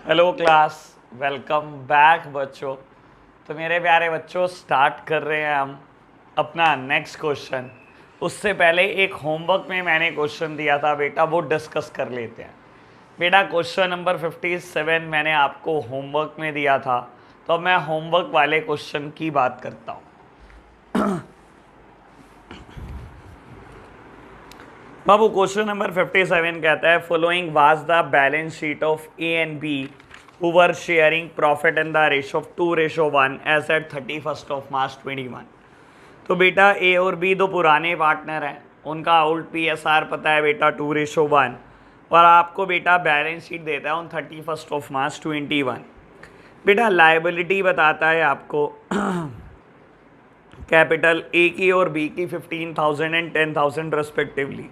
Hello class, welcome back बच्चों। तो मेरे प्यारे बच्चों, स्टार्ट कर रहे हैं हम अपना नेक्स्ट क्वेश्चन। उससे पहले एक होमवर्क में मैंने क्वेश्चन दिया था बेटा, वो डिस्कस कर लेते हैं। बेटा क्वेश्चन नंबर 57 मैंने आपको होमवर्क में दिया था, तो अब मैं होमवर्क वाले क्वेश्चन की बात करता हूँ। बाबू क्वेश्चन नंबर 57 कहता है, following was the balance sheet of A and B who were sharing profit in the ratio of 2:1 as at 31st of March 21। तो बेटा ए और बी दो पुराने पार्टनर हैं, उनका ओल्ड PSR पता है बेटा 2:1, और आपको बेटा बैलेंस शीट देता है ऑन 31st of March 21। बेटा लाइबिलिटी बताता है आपको कैपिटल ए की और बी की 15,000 एंड 10,000 रेस्पेक्टिवली।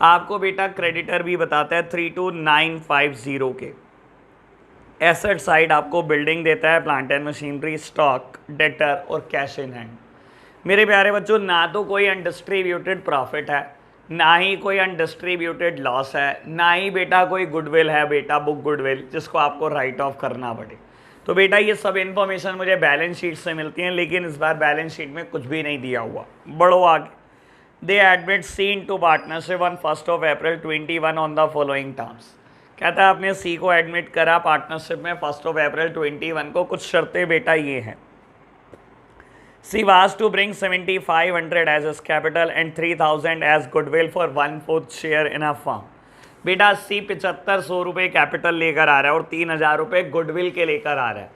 आपको बेटा क्रेडिटर भी बताता है 32,950 के। एसेट साइड आपको बिल्डिंग देता है, plant and machinery, stock, debtor और कैश इन हैंड। मेरे प्यारे बच्चों, ना तो कोई अनडिस्ट्रीब्यूटेड प्रॉफिट है, ना ही कोई अनडिस्ट्रीब्यूटेड लॉस है, ना ही बेटा कोई गुडविल है बेटा, बुक गुडविल, जिसको आपको राइट ऑफ करना पड़े। तो बेटा ये सब इन्फॉर्मेशन मुझे बैलेंस शीट से मिलती हैं, लेकिन इस बार बैलेंस शीट में कुछ भी नहीं दिया हुआ। बढ़ो आगे। They admit C in to partnership on 1 April 21 on the following terms. कहता है आपने सी को एडमिट करा पार्टनरशिप में 1 अप्रैल 21 को। कुछ शर्तें बेटा ये हैं। C was to bring 7,500 as his capital and 3,000 as goodwill for 1/4 share in a firm. बेटा सी 7,500 रुपये कैपिटल लेकर आ रहा है और 3,000 रुपये गुडविल के लेकर आ रहा है।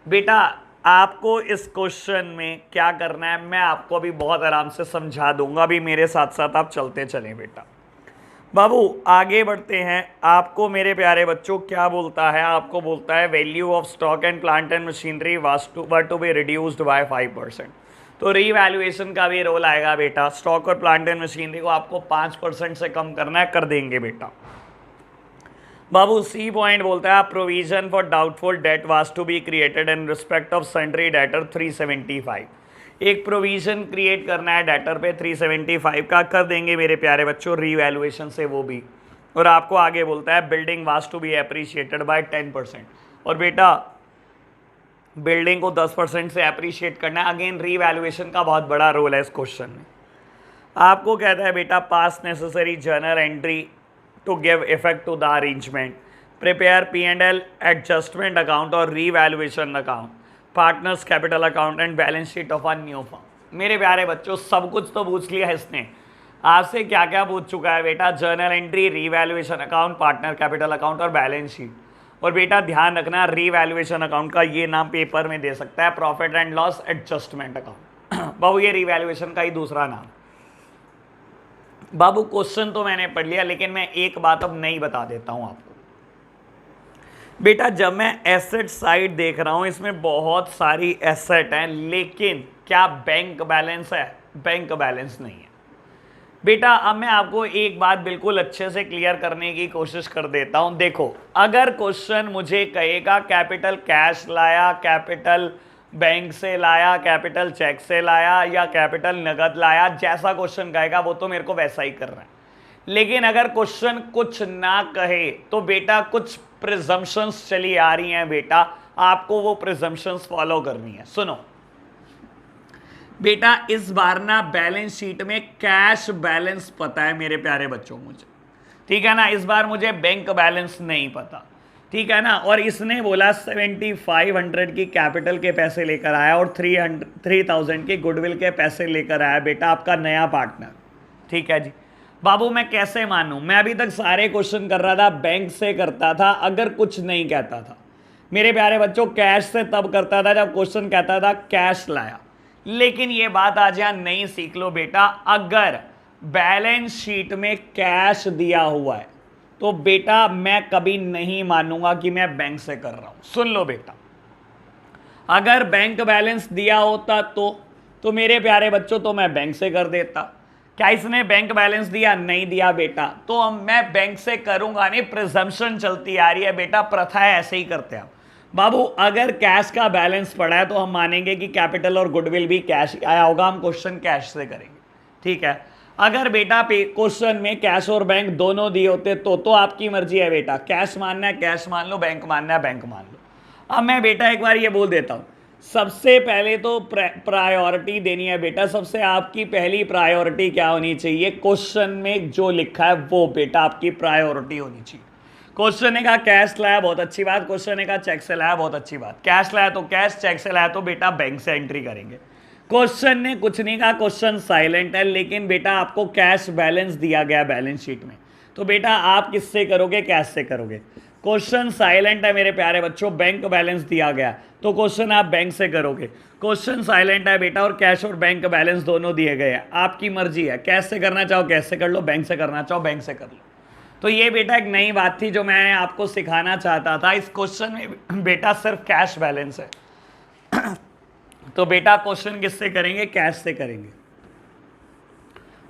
बेटा आपको इस क्वेश्चन में क्या करना है मैं आपको अभी बहुत आराम से समझा दूंगा, अभी मेरे साथ साथ आप चलते चलें बेटा। बाबू आगे बढ़ते हैं। आपको मेरे प्यारे बच्चों क्या बोलता है, आपको बोलता है value of stock and plant and machinery were to be reduced by 5%। तो रीवैल्यूएशन का भी रोल आएगा बेटा। स्टॉक और प्लांट एंड मशीनरी को आपको 5% से कम करना है, कर देंगे बेटा। बाबू सी पॉइंट बोलता है provision for doubtful debt was to be created in respect of sundry debtor 375। एक प्रोविजन क्रिएट करना है डेटर पे 375 का, कर देंगे मेरे प्यारे बच्चों रीवैल्यूएशन से वो भी। और आपको आगे बोलता है building was to be appreciated by 10%। और बेटा बिल्डिंग को 10% से अप्रिशिएट करना है। अगेन रीवैल्यूएशन का बहुत बड़ा रोल है इस क्वेश्चन में। आपको कहता है बेटा pass necessary journal entry to give effect to the arrangement, prepare P&L adjustment account और revaluation account, partners capital account and balance sheet of a new firm. मेरे प्यारे बच्चों सब कुछ तो पूछ लिया है इसने। आपसे क्या क्या पूछ चुका है बेटा? Journal entry, revaluation account, partner capital account और बैलेंस शीट। और बेटा ध्यान रखना रीवैल्यूएशन अकाउंट का ये नाम पेपर में दे सकता है profit and loss adjustment account. बाबू ये रीवैल्यूएशन का ही दूसरा नाम। बाबू क्वेश्चन तो मैंने पढ़ लिया, लेकिन मैं एक बात अब नहीं बता देता हूं आपको। बेटा जब मैं एसेट साइड देख रहा हूं, इसमें बहुत सारी एसेट हैं, लेकिन क्या बैंक बैलेंस है? बैंक बैलेंस नहीं है बेटा। अब मैं आपको एक बात बिल्कुल अच्छे से क्लियर करने की कोशिश कर देता हूं। देखो अगर क्वेश्चन मुझे कहेगा कैपिटल कैश लाया, कैपिटल बैंक से लाया, कैपिटल चेक से लाया या कैपिटल नगद लाया, जैसा क्वेश्चन कहेगा वो तो मेरे को वैसा ही कर रहा है। लेकिन अगर क्वेश्चन कुछ ना कहे तो बेटा कुछ प्रिजम्पशंस चली आ रही हैं बेटा, आपको वो प्रिजम्पशंस फॉलो करनी है। सुनो बेटा इस बार ना बैलेंस शीट में कैश बैलेंस पता है मेरे प्यारे बच्चों मुझे, ठीक है ना। इस बार मुझे बैंक बैलेंस नहीं पता, ठीक है ना। और इसने बोला 7,500 की कैपिटल के पैसे लेकर आया और 3,000 की गुडविल के पैसे लेकर आया बेटा आपका नया पार्टनर, ठीक है जी। बाबू मैं कैसे मानूं? मैं अभी तक सारे क्वेश्चन कर रहा था बैंक से करता था अगर कुछ नहीं कहता था। मेरे प्यारे बच्चों कैश से तब करता था जब क्वेश्चन कहता था कैश लाया। लेकिन ये बात आज यहां नहीं सीख लो बेटा, अगर बैलेंस शीट में कैश दिया हुआ है तो बेटा मैं कभी नहीं मानूंगा कि मैं बैंक से कर रहा हूं। सुन लो बेटा, अगर बैंक बैलेंस दिया होता तो मेरे प्यारे बच्चों तो मैं बैंक से कर देता। क्या इसने बैंक बैलेंस दिया? नहीं दिया बेटा, तो मैं बैंक से करूंगा नहीं। प्रिजम्पशन चलती आ रही है बेटा, प्रथा है, ऐसे ही करते हैं बाबू। अगर कैश का बैलेंस पड़ा है तो हम मानेंगे कि कैपिटल और गुडविल भी कैश आया होगा, हम क्वेश्चन कैश से करेंगे, ठीक है। अगर बेटा क्वेश्चन में कैश और बैंक दोनों दिए होते तो आपकी मर्जी है बेटा, कैश मानना है कैश मान लो, बैंक मानना है बैंक मान लो। अब मैं बेटा एक बार ये बोल देता हूँ, सबसे पहले तो प्रायोरिटी देनी है बेटा। सबसे आपकी पहली प्रायोरिटी क्या होनी चाहिए, क्वेश्चन में जो लिखा है वो बेटा आपकी प्रायोरिटी होनी चाहिए। क्वेश्चन ने कहा कैश लाया, बहुत अच्छी बात। क्वेश्चन ने कहा चेक से लाया, बहुत अच्छी बात। कैश लाया तो कैश, चेक से लाया तो बेटा बैंक से एंट्री करेंगे। क्वेश्चन ने कुछ नहीं कहा, क्वेश्चन साइलेंट है, लेकिन बेटा आपको कैश बैलेंस दिया गया बैलेंस शीट में, तो बेटा आप किससे करोगे, कैश से करोगे। क्वेश्चन साइलेंट है मेरे प्यारे बच्चों, बैंक बैलेंस दिया गया, तो क्वेश्चन आप बैंक से करोगे। क्वेश्चन साइलेंट है बेटा और कैश और बैंक बैलेंस दोनों दिए गए हैं, आपकी मर्जी है, कैश से करना चाहो कैश से कर लो, बैंक से करना चाहो बैंक से कर लो। तो ये बेटा एक नई बात थी जो मैं आपको सिखाना चाहता था। इस क्वेश्चन में बेटा सिर्फ कैश बैलेंस है, तो बेटा क्वेश्चन किससे करेंगे, कैश से करेंगे।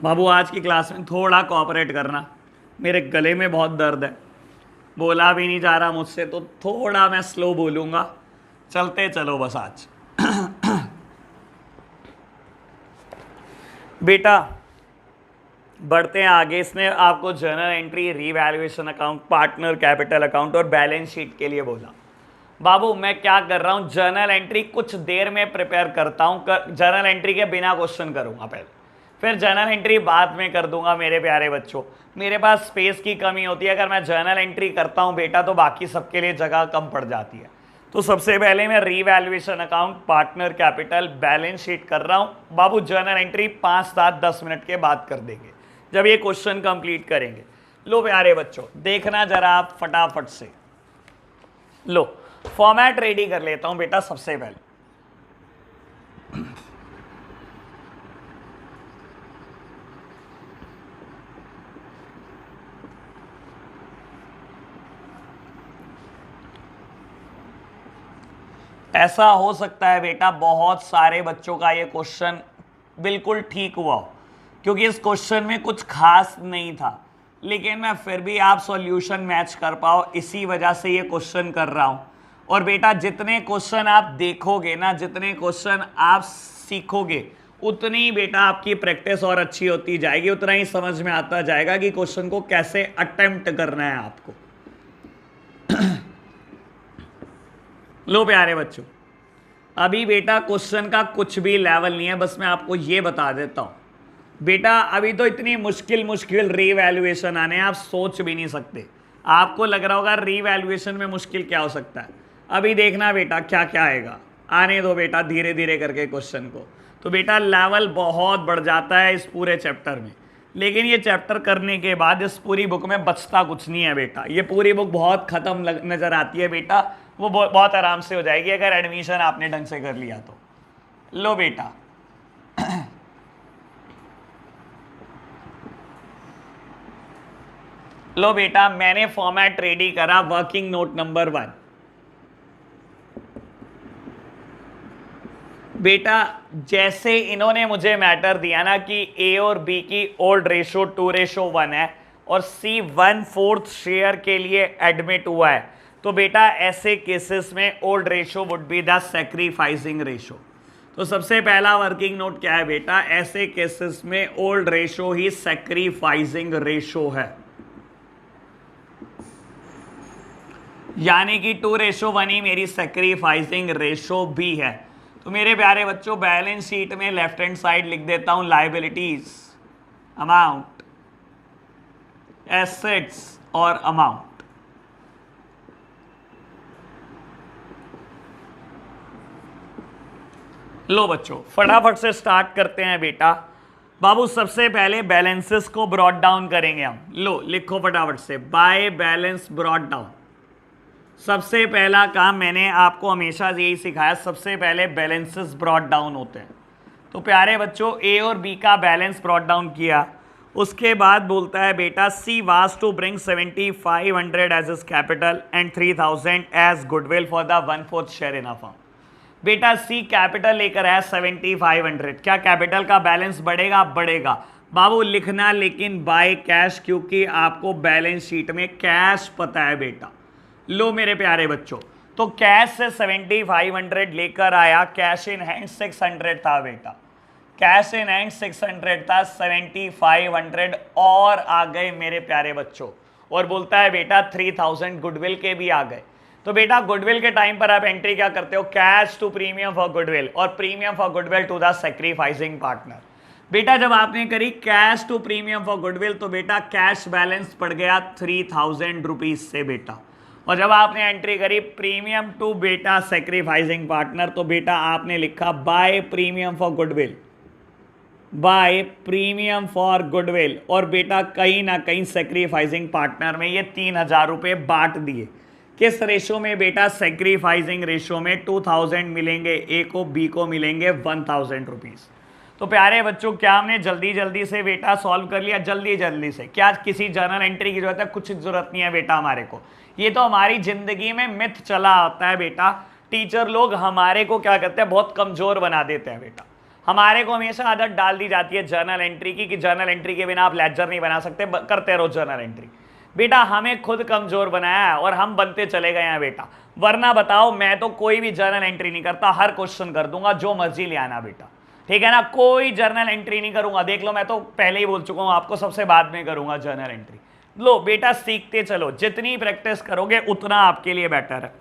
बाबू आज की क्लास में थोड़ा कोऑपरेट करना, मेरे गले में बहुत दर्द है, बोला भी नहीं जा रहा मुझसे, तो थोड़ा मैं स्लो बोलूँगा, चलते चलो बस आज। बेटा बढ़ते हैं आगे। इसने आपको journal entry, revaluation account, partner capital account और बैलेंस शीट के लिए बोला। बाबू मैं क्या कर रहा हूँ, जर्नल एंट्री कुछ देर में प्रिपेयर करता हूँ, जर्नल एंट्री के बिना क्वेश्चन करूँगा पहले, फिर जर्नल एंट्री बाद में कर दूंगा। मेरे प्यारे बच्चों मेरे पास स्पेस की कमी होती है, अगर मैं जर्नल एंट्री करता हूँ बेटा तो बाकी सबके लिए जगह कम पड़ जाती है। तो सबसे पहले मैं revaluation account, partner capital, balance sheet कर रहा हूँ। बाबू जर्नल एंट्री 5, 7, 10 मिनट के बाद कर देंगे जब ये क्वेश्चन कंप्लीट करेंगे। लो प्यारे बच्चों देखना जरा आप फटाफट से, लो फॉर्मेट रेडी कर लेता हूं बेटा। सबसे पहले ऐसा हो सकता है बेटा बहुत सारे बच्चों का ये क्वेश्चन बिल्कुल ठीक हुआ हो, क्योंकि इस क्वेश्चन में कुछ खास नहीं था, लेकिन मैं फिर भी आप सॉल्यूशन मैच कर पाओ इसी वजह से ये क्वेश्चन कर रहा हूं। और बेटा जितने क्वेश्चन आप देखोगे ना, जितने क्वेश्चन आप सीखोगे, उतनी बेटा आपकी प्रैक्टिस और अच्छी होती जाएगी, उतना ही समझ में आता जाएगा कि क्वेश्चन को कैसे अटेम्प्ट करना है आपको। लो प्यारे बच्चों अभी बेटा क्वेश्चन का कुछ भी लेवल नहीं है, बस मैं आपको ये बता देता हूं बेटा। अभी तो इतनी मुश्किल रीवैल्यूएशन आने आप सोच भी नहीं सकते। आपको लग रहा होगा रीवैल्यूएशन में मुश्किल क्या हो सकता है, अभी देखना बेटा क्या क्या आएगा। आने दो बेटा धीरे धीरे करके क्वेश्चन को। तो बेटा लेवल बहुत बढ़ जाता है इस पूरे चैप्टर में, लेकिन ये चैप्टर करने के बाद इस पूरी बुक में बचता कुछ नहीं है बेटा। ये पूरी बुक बहुत खत्म नजर आती है बेटा, वो बहुत आराम से हो जाएगी अगर एडमिशन आपने ढंग से कर लिया तो। लो बेटा लो बेटा मैंने फॉर्मेट रेडी करा, वर्किंग नोट नंबर 1। बेटा जैसे इन्होंने मुझे मैटर दिया ना कि ए और बी की ओल्ड रेशो 2:1 है और सी 1/4 शेयर के लिए एडमिट हुआ है, तो बेटा ऐसे केसेस में old ratio would be the sacrificing ratio. तो सबसे पहला वर्किंग नोट क्या है बेटा, ऐसे केसेस में ओल्ड रेशो ही सैक्रिफाइसिंग रेशो है, यानी कि 2:1 ही मेरी सैक्रिफाइसिंग रेशो भी है। तो मेरे प्यारे बच्चों बैलेंस शीट में लेफ्ट हैंड साइड लिख देता हूं लायबिलिटीज, अमाउंट, एसेट्स और अमाउंट। लो बच्चों फटाफट से स्टार्ट करते हैं बेटा। बाबू सबसे पहले बैलेंसेस को ब्रॉट डाउन करेंगे हम। लो लिखो फटाफट से, बाय बैलेंस ब्रॉट डाउन। सबसे पहला काम मैंने आपको हमेशा यही सिखाया, सबसे पहले बैलेंसेस ब्रॉट डाउन होते हैं। तो प्यारे बच्चों ए और बी का बैलेंस ब्रॉट डाउन किया, उसके बाद बोलता है बेटा C was to bring 7500 as his capital and 3000 as goodwill for the 1/4 share in a firm. बेटा सी कैपिटल लेकर आया 7500, क्या कैपिटल का बैलेंस बढ़ेगा? बढ़ेगा बाबू। लिखना लेकिन बाय कैश, क्योंकि आपको बैलेंस शीट में कैश पता है बेटा। लो मेरे प्यारे बच्चों तो कैश से 7500 लेकर आया, कैश इन हैंड 600 था बेटा। कैश इन हैंड 600 था, 7500 और आ गए मेरे प्यारे बच्चों। और बोलता है बेटा 3000 गुडविल के भी आ गए। तो बेटा गुडविल के टाइम पर आप एंट्री क्या करते हो, cash to premium for goodwill और premium for goodwill to the sacrificing partner. बेटा जब आपने करी cash to premium for goodwill तो बेटा कैश बैलेंस पड़ गया 3000 रुपीज से बेटा। और जब आपने एंट्री करी प्रीमियम टू बेटा सैक्रिफाइसिंग पार्टनर तो बेटा आपने लिखा by premium for goodwill, by premium for goodwill. और बेटा कहीं ना कहीं सैक्रिफाइसिंग पार्टनर में ये 3000 रुपये बांट दिए। किस रेशो में बेटा, सैक्रिफाइसिंग रेशो में 2000 मिलेंगे ए को, बी को मिलेंगे 1000 रुपीज़। तो प्यारे बच्चों क्या हमने जल्दी जल्दी से बेटा सॉल्व कर लिया, जल्दी जल्दी से? क्या किसी जर्नल एंट्री की जरूरत है? कुछ जरूरत नहीं है बेटा हमारे को। ये तो हमारी जिंदगी में मिथ चला आता है बेटा। टीचर लोग हमारे को क्या करते हैं, बहुत कमजोर बना देते हैं बेटा। हमारे को हमेशा आदत डाल दी जाती है जर्नल एंट्री की कि जर्नल एंट्री के बिना आप लेजर नहीं बना सकते, करते रहो जर्नल एंट्री। बेटा हमें खुद कमजोर बनाया है और हम बनते चले गए हैं बेटा। वरना बताओ मैं तो कोई भी जर्नल एंट्री नहीं करता, हर क्वेश्चन कर दूंगा, जो मर्जी ले आना बेटा, ठीक है ना। कोई जर्नल एंट्री नहीं करूंगा, देख लो मैं तो पहले ही बोल चुका हूं आपको, सबसे बाद में करूंगा जर्नल एंट्री। लो बेटा सीखते चलो, जितनी प्रैक्टिस करोगे उतना आपके लिए बेटर है।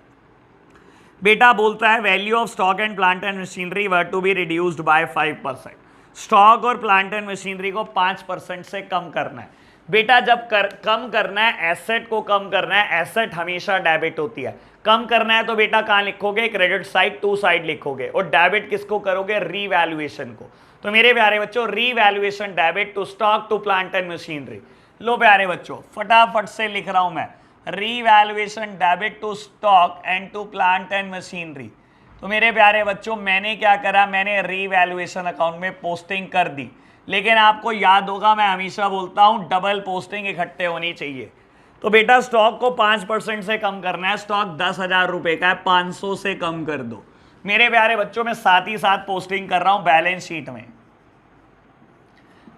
बेटा बोलता है value of stock and plant and machinery were to be reduced by 5%। Stock और प्लांट एंड मशीनरी को 5% से कम करना है बेटा। जब कम करना है, एसेट को कम करना है, एसेट हमेशा डेबिट होती है। कम करना है तो बेटा कहाँ लिखोगे, क्रेडिट साइड टू साइड लिखोगे। और डेबिट किसको करोगे, रीवैल्यूएशन को। तो मेरे प्यारे बच्चों revaluation debit to stock to plant and machinery. लो प्यारे बच्चों फटाफट से लिख रहा हूं मैं, revaluation debit to stock and to plant and machinery. तो मेरे प्यारे बच्चों मैंने क्या करा, मैंने रीवैल्यूएशन अकाउंट में पोस्टिंग कर दी। लेकिन आपको याद होगा मैं हमेशा बोलता हूं डबल पोस्टिंग इकट्ठे होनी चाहिए। तो बेटा स्टॉक को 5% से कम करना है। स्टॉक 10,000 रुपए का है, 500 से कम कर दो। मेरे प्यारे बच्चों मैं साथ ही साथ पोस्टिंग कर रहा हूं बैलेंस शीट में।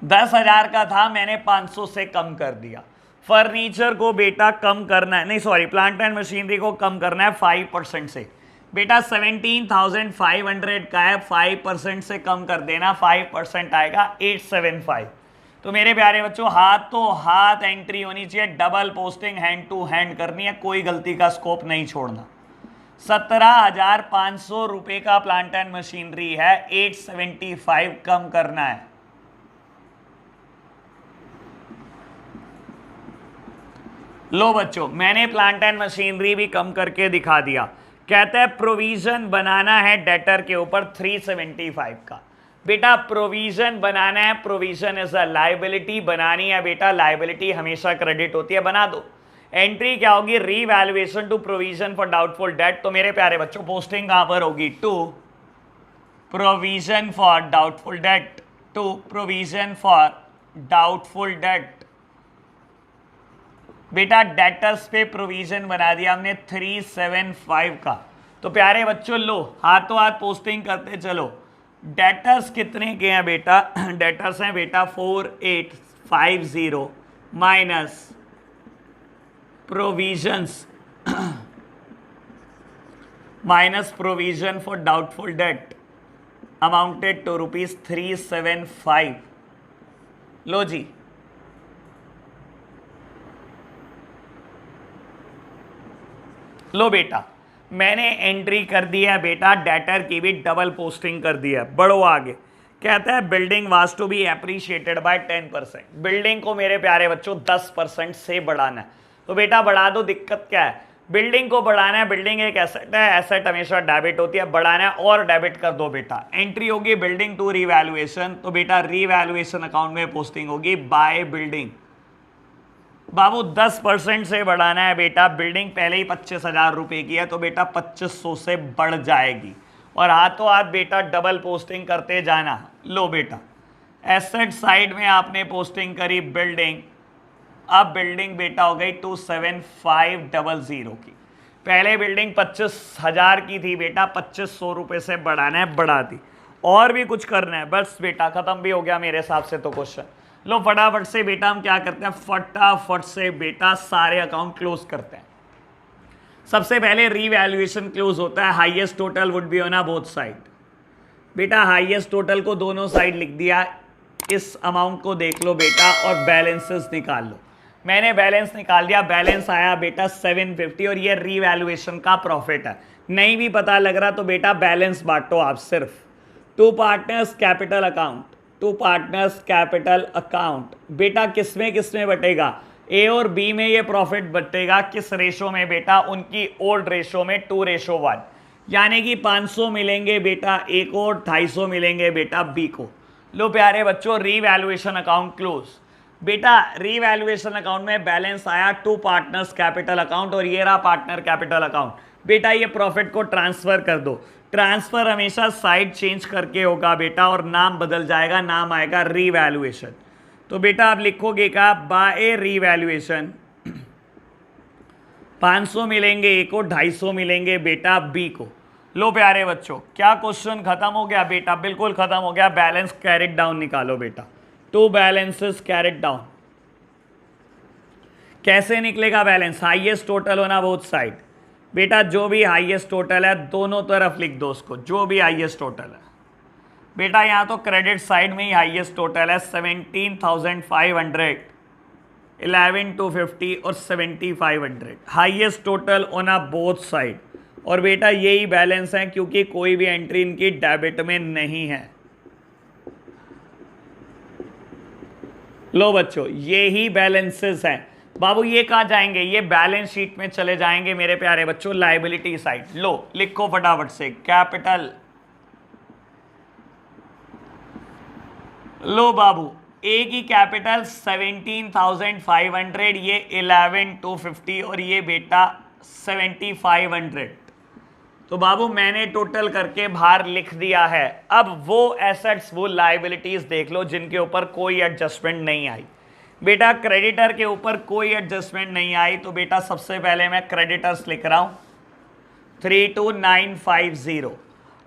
10,000 का था, मैंने 500 से कम कर दिया। फर्नीचर को बेटा कम करना है, नहीं सॉरी प्लांट एंड मशीनरी को कम करना है 5% से। बेटा 17,500 का है, 5% से कम कर देना, 5% आएगा 875। तो मेरे प्यारे बच्चों हाथों हाथ एंट्री होनी चाहिए, double posting hand to hand करनी है, कोई गलती का स्कोप नहीं छोड़ना। 17,500 रुपए का प्लांट एंड मशीनरी है, 875 कम करना है। लो बच्चों मैंने प्लांट एंड मशीनरी भी कम करके दिखा दिया। कहता है प्रोविजन बनाना है डेटर के ऊपर 375 का। बेटा प्रोविजन बनाना है, प्रोविजन इज अ लायबिलिटी, बनानी है बेटा, लायबिलिटी हमेशा क्रेडिट होती है, बना दो। एंट्री क्या होगी, revaluation to provision for doubtful debt. तो मेरे प्यारे बच्चों पोस्टिंग कहां पर होगी, to provision for doubtful debt, to provision for doubtful debt. बेटा डेटर्स पे प्रोविजन बना दिया हमने 375 का। तो प्यारे बच्चों लो हाथों हाथ पोस्टिंग करते चलो। डेटर्स कितने के हैं बेटा, डेटर्स हैं बेटा 4850 minus provisions minus provision for doubtful debt amounted to ₹375। लो जी लो बेटा मैंने एंट्री कर दिया है बेटा, डेटर की भी डबल पोस्टिंग कर दिया है। बढ़ो आगे। कहता है building was to be appreciated by 10%। Building को मेरे प्यारे बच्चों 10% से बढ़ाना है। तो बेटा बढ़ा दो, दिक्कत क्या है, बिल्डिंग को बढ़ाना है। बिल्डिंग एक एसेट है, एसेट हमेशा डेबिट होती है, बढ़ाना है और डेबिट कर दो बेटा। एंट्री होगी बिल्डिंग टू रीवैल्यूएशन, तो बेटा रीवैल्यूएशन अकाउंट में पोस्टिंग होगी बाय बिल्डिंग। बाबू 10% से बढ़ाना है बेटा, बिल्डिंग पहले ही 25,000 रुपए की है तो बेटा 2500 से बढ़ जाएगी। और हाथों हाथ बेटा डबल पोस्टिंग करते जाना। लो बेटा एसेट साइड में आपने पोस्टिंग करी बिल्डिंग, अब बिल्डिंग बेटा हो गई 27500 की। पहले बिल्डिंग 25,000 की थी बेटा, 2500 रुपये से बढ़ाना है, बढ़ा दी। और भी कुछ करना है, बस बेटा खत्म भी हो गया मेरे हिसाब से तो क्वेश्चन। लो फटाफट से बेटा हम क्या करते हैं, फटाफट से बेटा सारे अकाउंट क्लोज करते हैं। सबसे पहले रीवैल्यूएशन क्लोज होता है, highest total would be on both side. बेटा हाईएस्ट टोटल को दोनों साइड लिख दिया, इस अमाउंट को देख लो बेटा और बैलेंसेस निकाल लो। मैंने बैलेंस निकाल दिया, बैलेंस आया बेटा 750 और ये रीवैल्यूएशन का प्रॉफिट है। नहीं भी पता लग रहा तो बेटा बैलेंस बांटो आप सिर्फ। To partners capital account, to partners capital account बेटा किसमें बटेगा? ए और बी में ये प्रॉफिट बटेगा। किस रेशो में बेटा? उनकी ओल्ड रेशो में 2:1, यानी कि 500 मिलेंगे बेटा ए को और 250 मिलेंगे बेटा बी को। लो प्यारे बच्चों, रीवैल्यूएशन अकाउंट क्लोज। बेटा रीवैल्यूएशन अकाउंट में बैलेंस आया टू पार्टनर्स कैपिटल अकाउंट और ये रहा पार्टनर कैपिटल अकाउंट। बेटा ये प्रॉफिट को ट्रांसफर कर दो। ट्रांसफर हमेशा साइड चेंज करके होगा बेटा और नाम बदल जाएगा, नाम आएगा रीवैल्यूएशन। तो बेटा आप लिखोगे क्या? बाय रीवैल्यूएशन 500 मिलेंगे ए को, 250 मिलेंगे बेटा बी को। लो प्यारे बच्चों, क्या क्वेश्चन खत्म हो गया बेटा? बिल्कुल खत्म हो गया। बैलेंस कैरिड डाउन निकालो बेटा। To balances carried down. कैसे निकलेगा बैलेंस? हाईएस्ट टोटल होना बोथ साइड। बेटा जो भी हाईएस्ट टोटल है दोनों तरफ लिख दो उसको, जो भी हाईएस्ट टोटल है। बेटा यहाँ तो क्रेडिट साइड में ही हाईएस्ट टोटल है 17,500, 11,250 और 7,500 highest total on a both side. और बेटा यही बैलेंस है क्योंकि कोई भी एंट्री इनकी डेबिट में नहीं है। लो बच्चों ये ही बैलेंसेस हैं। बाबू ये कहाँ जाएंगे? ये बैलेंस शीट में चले जाएंगे मेरे प्यारे बच्चों, लायबिलिटी साइड। लो लिखो फटाफट से कैपिटल। लो बाबू ए की कैपिटल 17,500, ये 11,250 और ये बेटा 7,500। तो बाबू मैंने टोटल करके बाहर लिख दिया है। अब वो एसेट्स, वो लायबिलिटीज देख लो जिनके ऊपर कोई एडजस्टमेंट नहीं आई। बेटा क्रेडिटर के ऊपर कोई एडजस्टमेंट नहीं आई, तो बेटा सबसे पहले मैं क्रेडिटर्स लिख रहा हूं 32,950।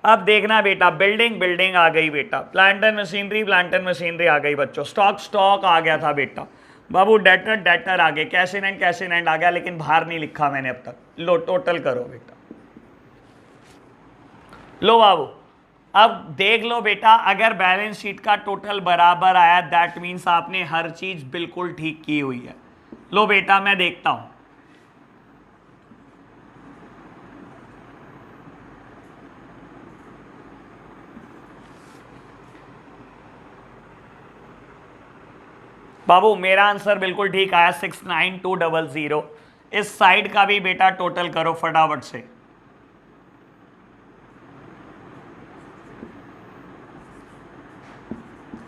अब देखना बेटा, बिल्डिंग आ गई बेटा, प्लांट एंड मशीनरी आ गई बच्चों, स्टॉक आ गया था बेटा। बाबू डेटर आ गए, कैश इन एंड आ गया, लेकिन बाहर नहीं लिखा मैंने अब तक। लो टोटल करो बेटा। लो बाबू अब देख लो बेटा, अगर बैलेंस शीट का टोटल बराबर आया दैट मीन्स आपने हर चीज बिल्कुल ठीक की हुई है। लो बेटा मैं देखता हूं। बाबू मेरा आंसर बिल्कुल ठीक आया 69200। इस साइड का भी बेटा टोटल करो फटाफट से।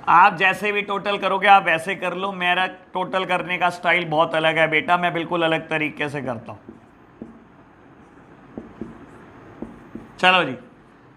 आप जैसे भी टोटल करोगे आप वैसे कर लो, मेरा टोटल करने का स्टाइल बहुत अलग है बेटा, मैं बिल्कुल अलग तरीके से करता हूं। चलो जी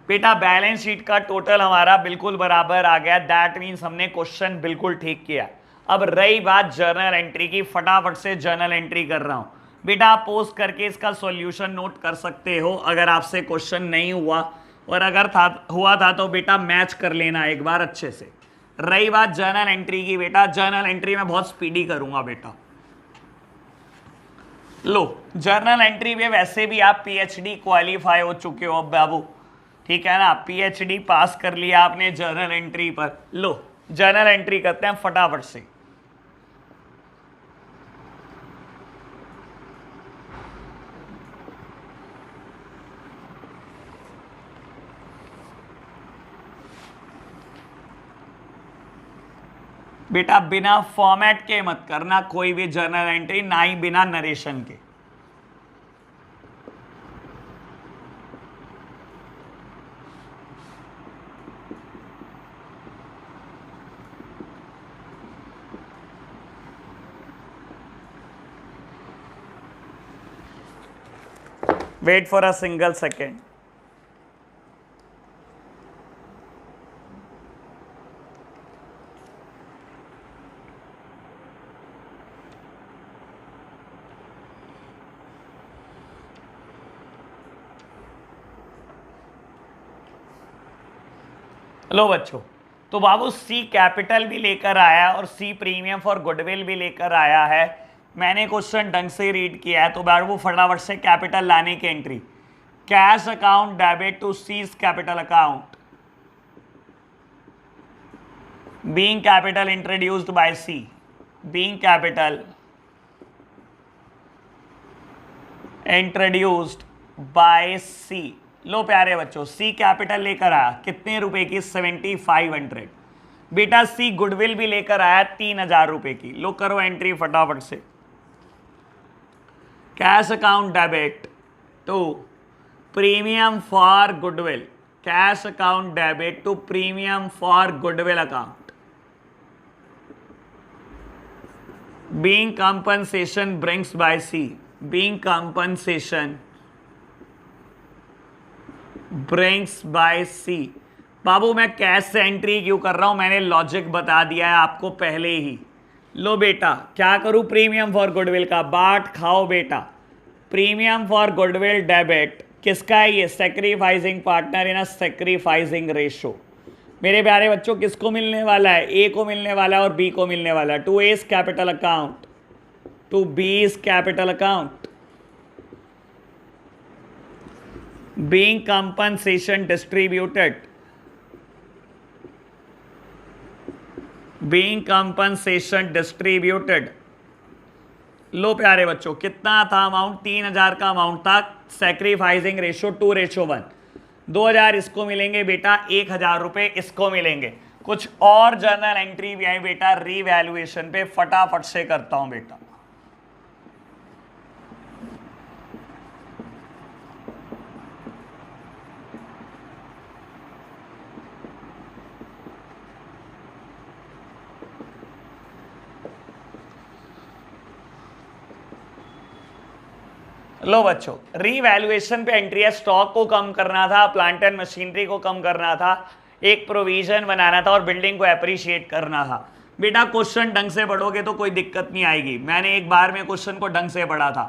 बेटा, बैलेंस शीट का टोटल हमारा बिल्कुल बराबर आ गया, दैट मीन्स हमने क्वेश्चन बिल्कुल ठीक किया। अब रही बात जर्नल एंट्री की, फटाफट से जर्नल एंट्री कर रहा हूं बेटा। आप पोस्ट करके इसका सॉल्यूशन नोट कर सकते हो अगर आपसे क्वेश्चन नहीं हुआ, और अगर हुआ था तो बेटा मैच कर लेना एक बार अच्छे से। रही बात जर्नल एंट्री की बेटा, जर्नल एंट्री में बहुत स्पीडी करूंगा बेटा। लो जर्नल एंट्री में वैसे भी आप पीएचडी क्वालिफाई हो चुके हो बाबू, ठीक है ना, पीएचडी पास कर लिया आपने जर्नल एंट्री पर। लो जर्नल एंट्री करते हैं फटाफट से। बेटा बिना फॉर्मेट के मत करना कोई भी जर्नल एंट्री, ना ही बिना नरेशन के। Wait for a single second. लो बच्चों, तो बाबू सी कैपिटल भी लेकर आया और सी प्रीमियम फॉर गुडविल भी लेकर आया है। मैंने क्वेश्चन ढंग से रीड किया है, तो बाबू फटाफट से कैपिटल लाने की entry. Cash account debit to C's capital account. Being capital introduced by C, being capital introduced by C. लो प्यारे बच्चों, सी कैपिटल लेकर आया कितने रुपए की? 7500। बेटा सी गुडविल भी लेकर आया 3000 रुपए की। लो करो एंट्री फटाफट से। Cash account debit to premium for goodwill, cash account debit to premium for goodwill account, being compensation brings by C, being compensation brings by C। बाबू मैं कैश से एंट्री क्यों कर रहा हूं? मैंने लॉजिक बता दिया है आपको पहले ही। लो बेटा क्या करूं? प्रीमियम फॉर गुडविल का बाट खाओ बेटा। प्रीमियम फॉर गुडविल डेबिट किसका है? ये sacrificing partner in a sacrificing ratio. मेरे प्यारे बच्चों किसको मिलने वाला है? ए को मिलने वाला है और बी को मिलने वाला है। To A's capital account to B's capital account, being compensation distributed, being compensation distributed. लो प्यारे बच्चों कितना था अमाउंट? 3000 का अमाउंट था। Sacrificing ratio 2:1। 2000 इसको मिलेंगे बेटा, 1000 रुपए इसको मिलेंगे। कुछ और जर्नल एंट्री भी आई बेटा रीवैल्यूएशन पे, फटाफट से करता हूं बेटा। लो बच्चों रीवैल्यूएशन पे एंट्री है। स्टॉक को कम करना था, प्लांट एंड मशीनरी को कम करना था, एक प्रोविजन बनाना था और बिल्डिंग को एप्रिशिएट करना था। बेटा क्वेश्चन ढंग से पढ़ोगे तो कोई दिक्कत नहीं आएगी। मैंने एक बार में क्वेश्चन को ढंग से पढ़ा था।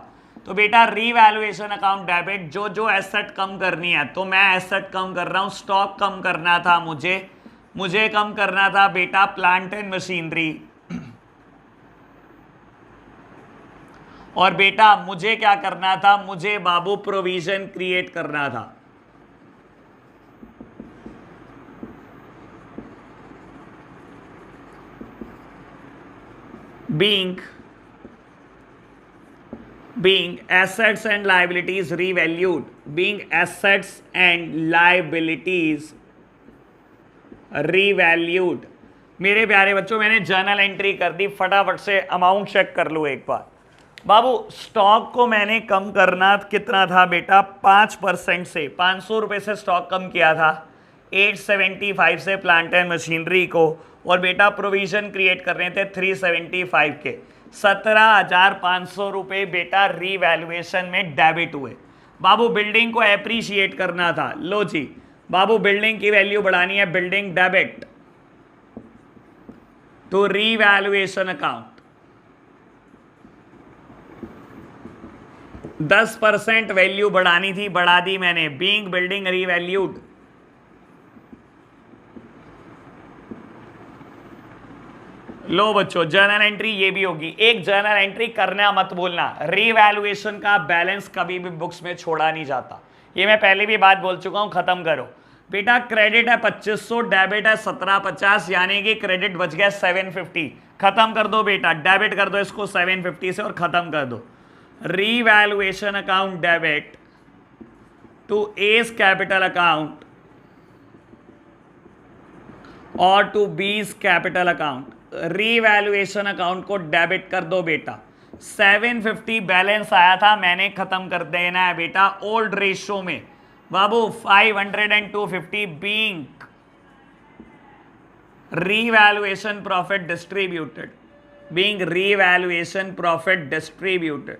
तो बेटा रीवैल्यूएशन अकाउंट डेबिट, जो जो एसेट कम करनी है, तो मैं एसेट कम कर रहा हूं। स्टॉक कम करना था मुझे कम करना था बेटा प्लांट एंड मशीनरी, और बेटा मुझे क्या करना था? मुझे बाबू प्रोविजन क्रिएट करना था। being assets and liabilities revalued, being assets and liabilities revalued। मेरे प्यारे बच्चों मैंने जर्नल एंट्री कर दी, फटाफट से अमाउंट चेक कर लो एक बार। बाबू स्टॉक को मैंने कम करना कितना था बेटा? 5% से, 500 रुपए से स्टॉक कम किया था, 875 से प्लांट एंड मशीनरी को, और बेटा प्रोविजन क्रिएट कर रहे थे 375 के। 17,500 रुपए बेटा रीवैल्यूएशन में डेबिट हुए। बाबू बिल्डिंग को एप्रिशिएट करना था। लो जी बाबू बिल्डिंग की वैल्यू बढ़ानी है, building debit to revaluation account. 10% value बढ़ानी थी, बढ़ा दी मैंने। बीइंग बिल्डिंग रीवैल्यूड, लो बच्चों जर्नल एंट्री ये भी होगी। एक जर्नल एंट्री करना मत भूलना, रीवैल्यूएशन का बैलेंस कभी भी बुक्स में छोड़ा नहीं जाता। ये मैं पहले भी बात बोल चुका हूं, खत्म करो बेटा। क्रेडिट है 2500, डेबिट है 1750, यानी कि क्रेडिट बच गया 750। खत्म कर दो बेटा, डेबिट कर दो इसको 750 से और खत्म कर दो। Revaluation account debit to A's capital account और to B's capital account. Revaluation account को डेबिट कर दो बेटा। 750 बैलेंस आया था, मैंने खत्म कर देना है बेटा ओल्ड रेशो में। बाबू 500 and 250 being revaluation profit distributed, being revaluation profit distributed.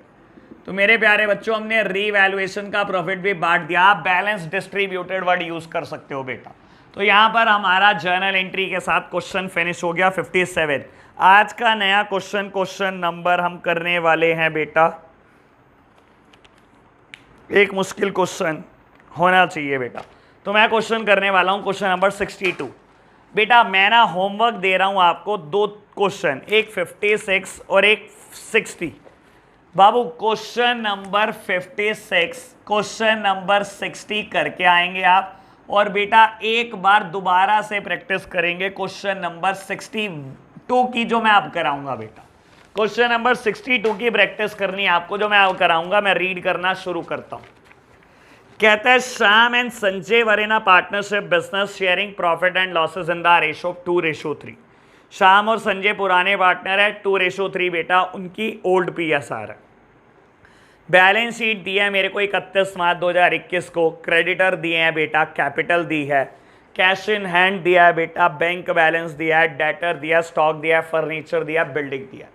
तो मेरे प्यारे बच्चों हमने रीवैल्यूएशन का प्रॉफिट भी बांट दिया। आप बैलेंस डिस्ट्रीब्यूटेड वर्ड यूज कर सकते हो बेटा। तो यहां पर हमारा जर्नल एंट्री के साथ क्वेश्चन फिनिश हो गया 57। आज का नया क्वेश्चन नंबर हम करने वाले हैं बेटा, एक मुश्किल क्वेश्चन होना चाहिए बेटा। तो मैं क्वेश्चन करने वाला हूं क्वेश्चन नंबर 62। बेटा मैं ना होमवर्क दे रहा हूं आपको, दो क्वेश्चन, एक 56 और एक 60। बाबू क्वेश्चन नंबर 56 क्वेश्चन नंबर 60 करके आएंगे आप, और बेटा एक बार दोबारा से प्रैक्टिस करेंगे क्वेश्चन नंबर 62 की जो मैं अब कराऊंगा बेटा। क्वेश्चन नंबर 62 की प्रैक्टिस करनी है आपको जो मैं अब कराऊंगा। मैं रीड करना शुरू करता हूं। कहता है Shyam and Sanjay were in a partnership business sharing profit and losses in the ratio 2:3। Shyam और संजय पुराने पार्टनर है, 2:3 बेटा उनकी ओल्ड PSR है। बैलेंस शीट दी है मेरे को 31 मार्च 2021 को। क्रेडिटर दिए हैं बेटा, कैपिटल दी है, कैश इन हैंड दिया है बेटा, बैंक बैलेंस दिया है, डेटर दिया, स्टॉक दिया, फर्नीचर दिया, बिल्डिंग दिया।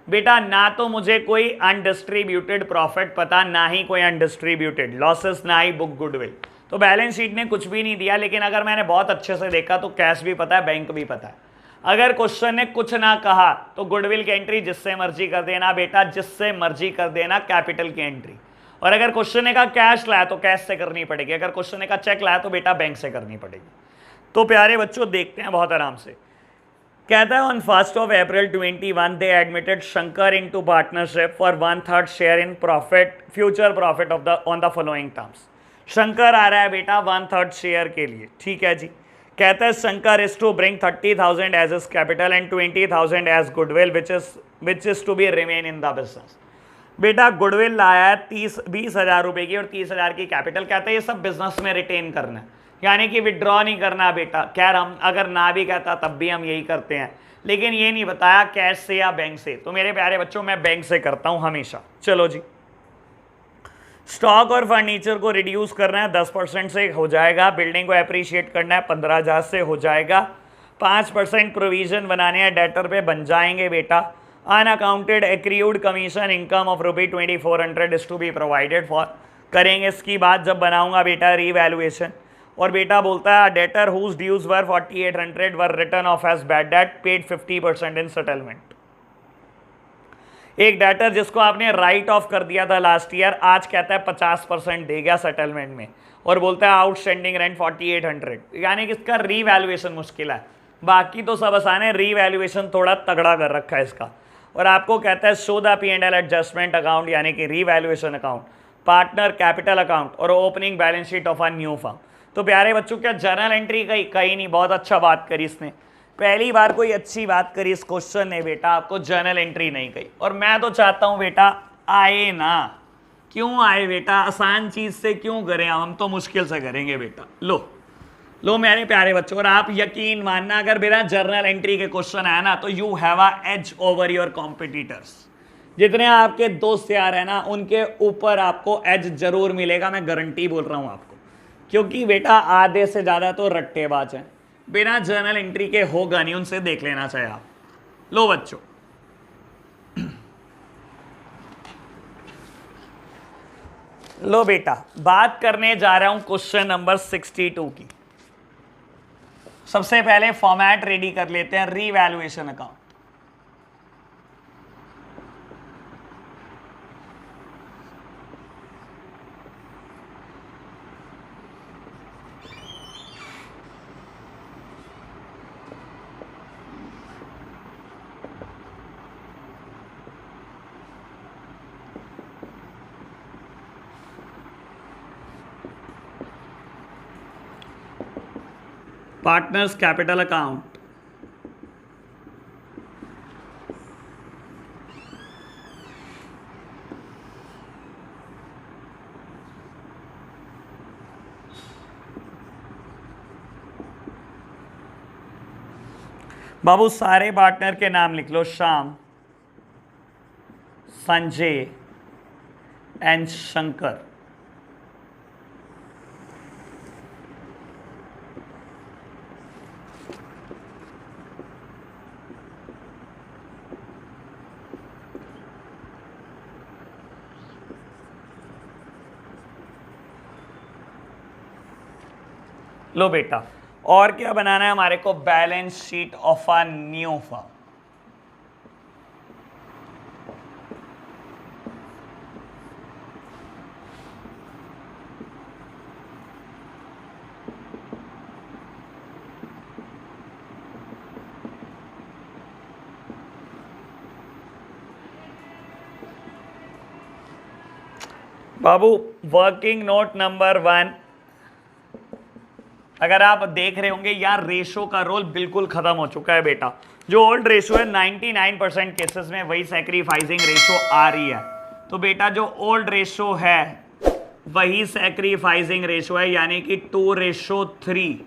बेटा ना तो मुझे कोई अनडिस्ट्रीब्यूटेड प्रॉफिट पता, ना ही कोई अनडिस्ट्रीब्यूटेड लॉसेस, ना ही बुक गुडविल। तो बैलेंस शीट ने कुछ भी नहीं दिया, लेकिन अगर मैंने बहुत अच्छे से देखा तो कैश भी पता है, बैंक भी पता है। अगर क्वेश्चन ने कुछ ना कहा तो गुडविल की एंट्री जिससे मर्जी कर देना बेटा, जिससे मर्जी कर देना कैपिटल की एंट्री। और अगर क्वेश्चन ने कहा कैश लाया तो कैश से करनी पड़ेगी, अगर क्वेश्चन ने कहा चेक लाया तो बेटा बैंक से करनी पड़ेगी। तो प्यारे बच्चों देखते हैं बहुत आराम से। कहता है on 1 April 2021 they admitted Shankar into partnership for 1/3 share in profit future profit of the on the following terms. Shankar आ रहा है बेटा 1/3 शेयर के लिए, ठीक है जी। कहता है Shankar is to bring 30,000 as his capital and 20,000 as goodwill which is to be remain in the business. बेटा गुडविल लाया है 20,000 रुपए की और 30,000 की कैपिटल। कहता है ये सब बिजनेस में रिटेन करना है, यानी कि विड्रॉ नहीं करना बेटा। खैर हम अगर ना भी कहता तब भी हम यही करते हैं, लेकिन ये नहीं बताया कैश से या बैंक से। तो मेरे प्यारे बच्चों मैं बैंक से करता हूं हमेशा। चलो जी, स्टॉक और फर्नीचर को रिड्यूस करना है 10% से हो जाएगा। बिल्डिंग को अप्रिशिएट करना है 15,000 से हो जाएगा। 5% प्रोविजन बनाने हैं डेटर पे, बन जाएंगे बेटा। Unaccounted accrued commission income of ₹2400 is to be provided for. करेंगे इसकी बात जब बनाऊंगा बेटा रीवैल्यूएशन। और बेटा बोलता है debtor whose dues were 4800 were written off as bad debt paid 50% in settlement. एक डेटर जिसको आपने राइट ऑफ कर दिया था लास्ट ईयर, आज कहता है 50% दे गया सेटलमेंट में और बोलता है आउटस्टैंडिंग रेंट 4800, यानी कि इसका रीवैल्यूएशन मुश्किल है। बाकी तो सब आसान है, रीवैल्यूएशन थोड़ा तगड़ा कर रखा है इसका। और आपको कहता है show the P&L adjustment account, यानी कि revaluation account, partner capital account और opening balance sheet of a new firm. तो प्यारे बच्चों क्या जर्नल एंट्री कहीं नहीं, बहुत अच्छा बात करी इसने। पहली बार कोई अच्छी बात करी इस क्वेश्चन ने बेटा, आपको जर्नल एंट्री नहीं कही। और मैं तो चाहता हूं बेटा आए ना, क्यों आए बेटा, आसान चीज से क्यों करें, हम तो मुश्किल से करेंगे बेटा। लो मेरे प्यारे बच्चों, और आप यकीन मानना अगर बेटा जर्नल एंट्री के क्वेश्चन आया ना तो you have a edge over your competitors. जितने आपके दोस्त यार है ना उनके ऊपर आपको एज जरूर मिलेगा, मैं गारंटी बोल रहा हूं आपको। क्योंकि बेटा आधे से ज्यादा तो रट्टेबाज हैं, बिना जर्नल एंट्री के होगा नहीं, उनसे देख लेना चाहिए आप। लो बच्चों, लो बेटा बात करने जा रहा हूं क्वेश्चन नंबर 62 की। सबसे पहले फॉर्मेट रेडी कर लेते हैं, revaluation account. Partners capital account, बाबू सारे पार्टनर के नाम लिख लो, श्याम, संजय एंड शंकर। लो बेटा, और क्या बनाना है हमारे को, balance sheet of a new firm. बाबू वर्किंग नोट नंबर 1, अगर आप देख रहे होंगे यार रेशो का रोल बिल्कुल खत्म हो चुका है बेटा। जो ओल्ड रेशो है 99% केसेस में वही सैक्रिफाइसिंग रेशो आ रही है। तो बेटा जो ओल्ड रेशो है वही सैक्रिफाइसिंग रेशो है, यानी कि 2:3।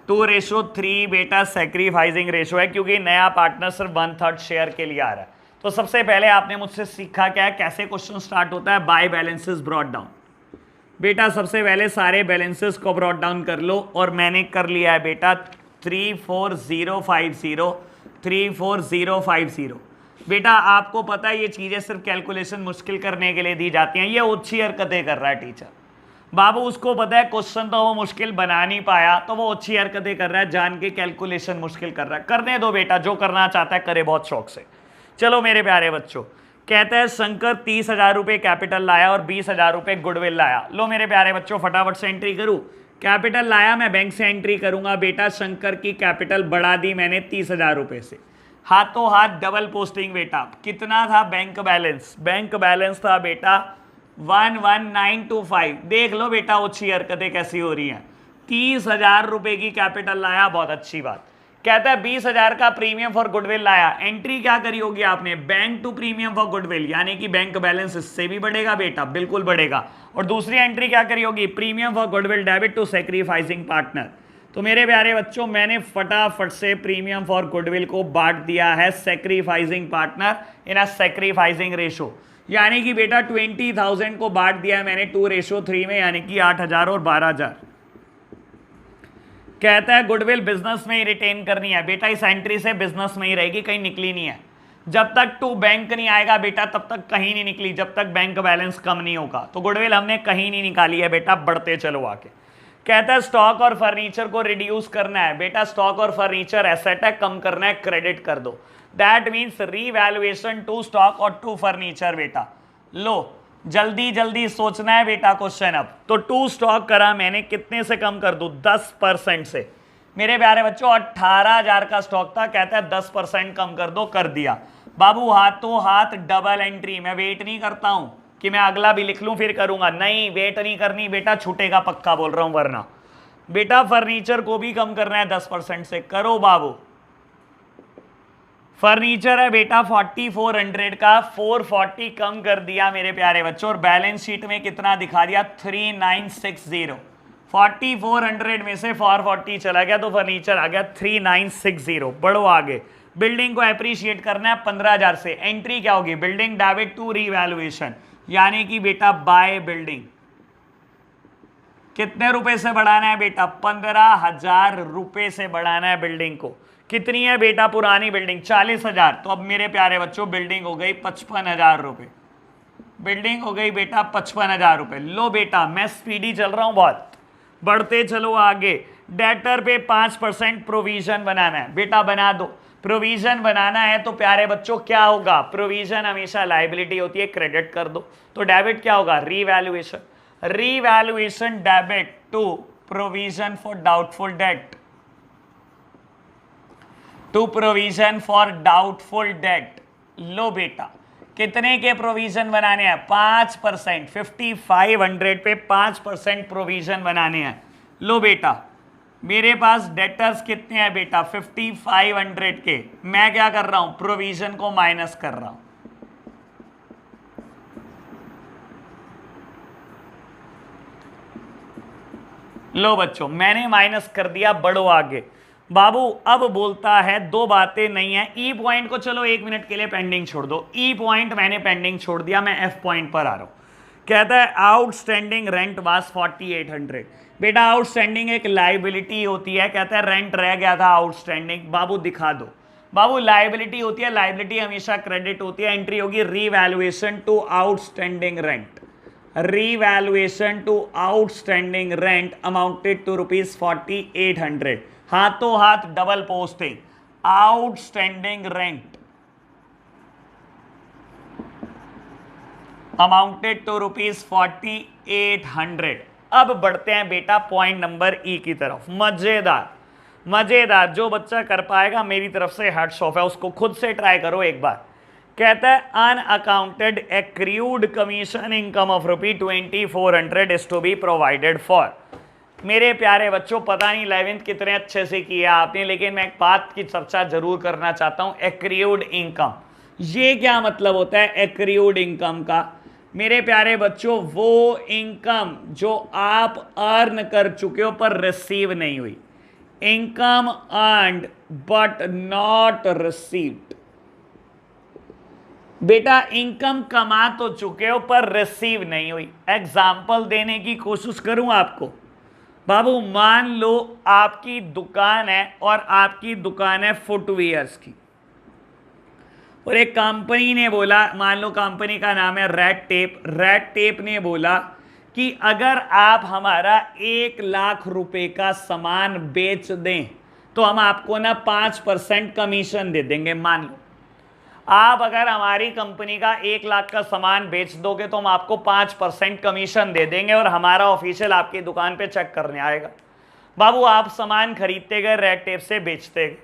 2:3 बेटा सैक्रिफाइसिंग रेशो है, क्योंकि नया पार्टनर सिर्फ 1/3 शेयर के लिए आ रहा है। तो सबसे पहले आपने मुझसे सीखा क्या है, कैसे क्वेश्चन स्टार्ट होता है, बाय बैलेंसेस ब्रॉट डाउन। बेटा सबसे पहले सारे बैलेंसेस को ब्रॉट डाउन कर लो, और मैंने कर लिया है बेटा 34050 34050। बेटा आपको पता है ये चीजें सिर्फ कैलकुलेशन मुश्किल करने के लिए दी जाती हैं। ये ओछी हरकतें कर रहा है टीचर बाबू, उसको पता है क्वेश्चन तो वो मुश्किल बना नहीं पाया, तो वो अच्छी हरकतें कर रहा है, जान के कैलकुलेशन मुश्किल कर रहा है। करने दो बेटा, जो करना चाहता है करे बहुत शौक से। चलो मेरे प्यारे बच्चों, कहता है शंकर 30,000 रुपये कैपिटल लाया और 20,000 रुपये गुडविल लाया। लो मेरे प्यारे बच्चों फटाफट से एंट्री करूँ। कैपिटल लाया, मैं बैंक से एंट्री करूंगा बेटा। शंकर की कैपिटल बढ़ा दी मैंने 30,000 रुपये से, हाथों हाथ डबल पोस्टिंग बेटा। कितना था बैंक बैलेंस? बैंक बैलेंस था बेटा 11925। देख लो बेटा अच्छी हरकतें कैसी हो रही हैं। 30,000 रुपये की कैपिटल लाया, बहुत अच्छी बात। कहता है 20,000 का प्रीमियम फॉर गुडविल लाया। एंट्री क्या करी होगी आपने? Bank to premium for goodwill, यानी कि बैंक बैलेंस इससे भी बढ़ेगा बेटा, बिल्कुल बढ़ेगा। और दूसरी एंट्री क्या करी होगी? Premium for goodwill debit to sacrificing partner. तो मेरे प्यारे बच्चों मैंने फटाफट से प्रीमियम फॉर गुडविल को बांट दिया है sacrificing partner in a sacrificing ratio, यानी कि बेटा 20,000 को बांट दिया है मैंने 2:3 में, यानी कि 8,000 और 12,000। कहता है गुडविल बिजनेस में ही रिटेन करनी है बेटा। इस एंट्री से बिजनेस में ही रहेगी, कहीं निकली नहीं है। जब तक टू बैंक नहीं आएगा बेटा तब तक कहीं नहीं निकली, जब तक बैंक बैलेंस कम नहीं होगा। तो गुडविल हमने कहीं नहीं निकाली है बेटा, बढ़ते चलो आके। कहता है स्टॉक और फर्नीचर को रिड्यूस करना है बेटा। स्टॉक और फर्नीचर एसेट है, कम करना है, क्रेडिट कर दो। That means revaluation to stock और टू फर्नीचर बेटा। लो जल्दी जल्दी सोचना है बेटा क्वेश्चन। अब तो टू स्टॉक करा मैंने, कितने से कम कर दूं? 10% से। मेरे प्यारे बच्चों 18,000 का स्टॉक था, कहता है 10% कम कर दो, कर दिया बाबू। हाथों हाथ डबल एंट्री। मैं वेट नहीं करता हूं कि मैं अगला भी लिख लूं फिर करूंगा, नहीं वेट नहीं करनी बेटा, छूटेगा पक्का बोल रहा हूं वरना। बेटा फर्नीचर को भी कम करना है 10% से, करो बाबू। फर्नीचर है बेटा 4400 का, 440 कम कर दिया मेरे प्यारे बच्चों, और बैलेंस शीट में कितना दिखा दिया? 3960। 4400 में से 440 चला गया तो फर्नीचर आ गया 3960। बढ़ो आगे। बिल्डिंग को अप्रिशिएट करना है 15,000 से। एंट्री क्या होगी? बिल्डिंग डेबिट टू रीवैल्यूएशन, यानी कि बेटा बाय बिल्डिंग। कितने रुपए से बढ़ाना है बेटा? 15,000 रुपए से बढ़ाना है बिल्डिंग को। कितनी है बेटा पुरानी बिल्डिंग? 40,000। तो अब मेरे प्यारे बच्चों बिल्डिंग हो गई 55,000 रुपये। बिल्डिंग हो गई बेटा 55,000 रुपये। लो बेटा मैं स्पीडी चल रहा हूं बहुत, बढ़ते चलो आगे। डेटर पे 5% प्रोविजन बनाना है बेटा, बना दो। प्रोविजन बनाना है तो प्यारे बच्चों क्या होगा? प्रोविजन हमेशा लायबिलिटी होती है, क्रेडिट कर दो। तो डेबिट क्या होगा? Revaluation. Revaluation debit to provision for doubtful debt, to provision for doubtful debt. लो बेटा कितने के प्रोविजन बनाने हैं? 5%। 5500 पे 5% प्रोविजन बनाने हैं। लो बेटा मेरे पास डेटर्स कितने हैं बेटा? 5500 के। मैं क्या कर रहा हूं? प्रोविजन को माइनस कर रहा हूं। लो बच्चों मैंने माइनस कर दिया, बढ़ो आगे। बाबू अब बोलता है दो बातें नहीं है। ई पॉइंट को चलो 1 मिनट के लिए पेंडिंग छोड़ दो। ई पॉइंट मैंने पेंडिंग छोड़ दिया, मैं एफ पॉइंट पर आ रहा हूं। कहता है आउटस्टैंडिंग रेंट वाज 4800। बेटा आउटस्टैंडिंग एक लाइबिलिटी होती है, कहता है रेंट रह गया था आउटस्टैंडिंग। बाबू दिखा दो। बाबू लाइबिलिटी होती है, लाइबिलिटी हमेशा क्रेडिट होती है। एंट्री होगी revaluation to outstanding rent. Revaluation to outstanding rent amounted to ₹4800। हाथों हाथ double posting. Outstanding rent amounted to ₹4800। अब बढ़ते हैं बेटा पॉइंट नंबर ई की तरफ। मजेदार मजेदार, जो बच्चा कर पाएगा मेरी तरफ से हैट्स ऑफ है, उसको खुद से ट्राई करो एक बार। कहता है unaccounted accrued commission income of ₹2400 is to be provided for. मेरे प्यारे बच्चों, पता नहीं 11th कितने अच्छे से किया आपने, लेकिन मैं एक बात की चर्चा जरूर करना चाहता हूं, एक्रियूड इनकम। ये क्या मतलब होता है एक्रियूड इनकम का? मेरे प्यारे बच्चों, वो इनकम जो आप अर्न कर चुके हो पर रिसीव नहीं हुई। Income earned but not received. बेटा इनकम कमा तो चुके हो पर रिसीव नहीं हुई। एग्जाम्पल देने की कोशिश करूं आपको। बाबू मान लो आपकी दुकान है और आपकी दुकान है फुटवियर्स की, और एक कंपनी ने बोला, मान लो कंपनी का नाम है रेड टेप। रेड टेप ने बोला कि अगर आप हमारा 1 लाख रुपए का सामान बेच दें तो हम आपको ना 5% कमीशन दे देंगे। मान लो आप अगर हमारी कंपनी का 1 लाख का सामान बेच दोगे तो हम आपको 5% कमीशन दे देंगे और हमारा ऑफिशियल आपकी दुकान पे चेक करने आएगा। बाबू आप सामान खरीदते गए, रेड टेप से बेचते गए,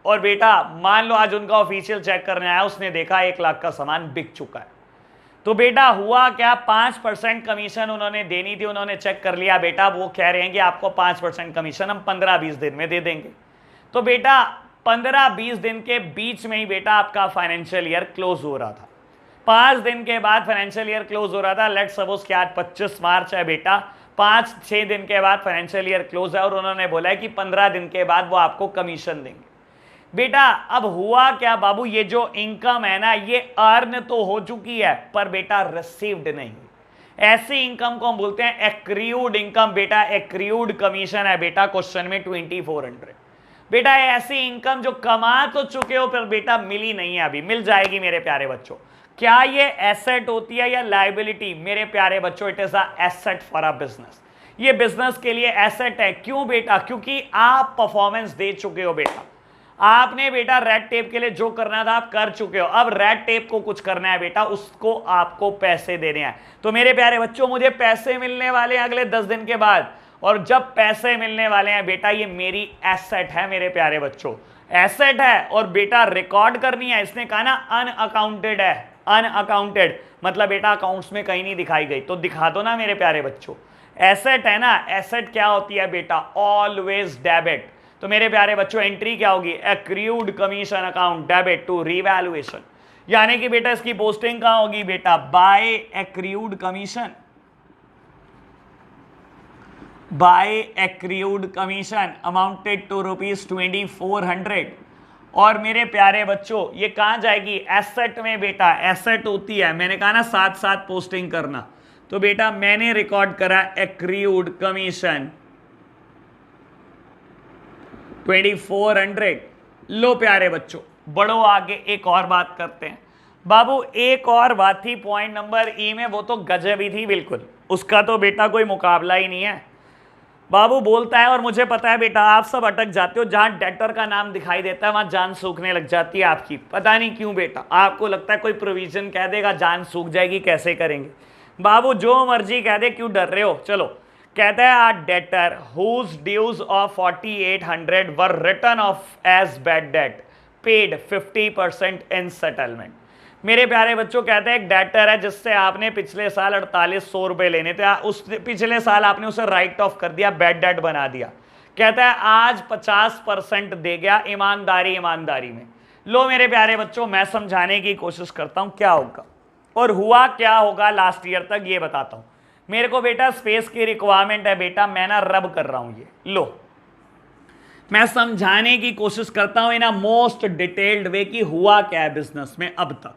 और बेटा मान लो आज उनका ऑफिशियल चेक करने आया, उसने देखा 1 लाख का सामान बिक चुका है। तो बेटा हुआ क्या, 5% कमीशन उन्होंने देनी थी, उन्होंने चेक कर लिया। बेटा वो कह रहे हैं कि आपको 5% कमीशन हम 15-20 दिन में दे देंगे। तो बेटा 15-20 दिन के बीच में ही बेटा आपका फाइनेंशियल ईयर क्लोज हो रहा था। 5 दिन के बाद फाइनेंशियल ईयर क्लोज हो रहा था। लेट्स सपोज कि आज 25 मार्च है बेटा, 5-6 दिन के बाद फाइनेंशियल ईयर क्लोज है और उन्होंने बोला है कि 15 दिन के बाद वो आपको कमीशन देंगे। बेटा अब हुआ क्या बाबू, ये जो इनकम है ना ये अर्न तो हो चुकी है पर बेटा रिसीव्ड नहीं। ऐसी इनकम को हम बोलते हैं एक्रियूड इनकम। बेटा एक्रियूड कमीशन है बेटा क्वेश्चन में 2400। बेटा ऐसी इनकम जो कमा तो चुके हो पर बेटा मिली नहीं है, अभी मिल जाएगी मेरे प्यारे बच्चों। क्या ये एसेट होती है या लायबिलिटी? मेरे प्यारे बच्चों it is a asset for a business. ये बिजनेस के लिए एसेट है। क्यों बेटा? क्योंकि आप परफॉर्मेंस दे चुके हो बेटा। आपने बेटा रेड टेप के लिए जो करना था आप कर चुके हो। अब रेड टेप को कुछ करना है बेटा, उसको आपको पैसे देने हैं। तो मेरे प्यारे बच्चों मुझे पैसे मिलने वाले हैं अगले 10 दिन के बाद, और जब पैसे मिलने वाले हैं बेटा ये मेरी एसेट है मेरे प्यारे बच्चों, एसेट है। और बेटा रिकॉर्ड करनी है। इसने कहा ना अनअकाउंटेड है, अनअकाउंटेड मतलब बेटा अकाउंट्स में कहीं नहीं दिखाई गई, तो दिखा दो ना मेरे प्यारे बच्चों। एसेट है ना, एसेट क्या होती है बेटा? Always debit. तो मेरे प्यारे बच्चों एंट्री क्या होगी? Accrued commission account debit to revaluation. यानी कि बेटा इसकी पोस्टिंग कहां होगी बेटा? By accrued commission, by accrued commission amounted to ₹2400। और मेरे प्यारे बच्चों ये कहां जाएगी? एसेट में बेटा। एसेट होती है, मैंने कहा ना साथ साथ पोस्टिंग करना। तो बेटा मैंने रिकॉर्ड करा एक्रियूड कमीशन 2400। लो प्यारे बच्चों बढ़ो आगे, एक और बात करते हैं। बाबू एक और बात थी पॉइंट नंबर ई में, वो तो गजब ही थी बिल्कुल, उसका तो बेटा कोई मुकाबला ही नहीं है। बाबू बोलता है, और मुझे पता है बेटा आप सब अटक जाते हो, जहां डेटर का नाम दिखाई देता है वहां जान सूखने लग जाती है आपकी। पता नहीं क्यों बेटा, आपको लगता है कोई प्रोविजन कह देगा जान सूख जाएगी, कैसे करेंगे? बाबू जो मर्जी कह दे, क्यों डर रहे हो? चलो कहता है a debtor whose dues of 4800 were written off as bad debt paid 50% in settlement. मेरे प्यारे बच्चों कहते हैं एक डेटर है जिससे आपने पिछले साल 4800 रुपए लेने थे, उस पिछले साल आपने उसे राइट ऑफ कर दिया, बैड डेट बना दिया। कहता है आज 50% दे गया ईमानदारी ईमानदारी में। लो मेरे प्यारे बच्चों मैं समझाने की कोशिश करता हूं क्या होगा और हुआ क्या होगा लास्ट ईयर तक ये बताता हूं। मेरे को बेटा स्पेस की रिक्वायरमेंट है बेटा, मैं ना रब कर रहा हूं ये। लो मैं समझाने की कोशिश करता हूं इन अ मोस्ट डिटेल्ड वे कि हुआ क्या है बिजनेस में अब तक।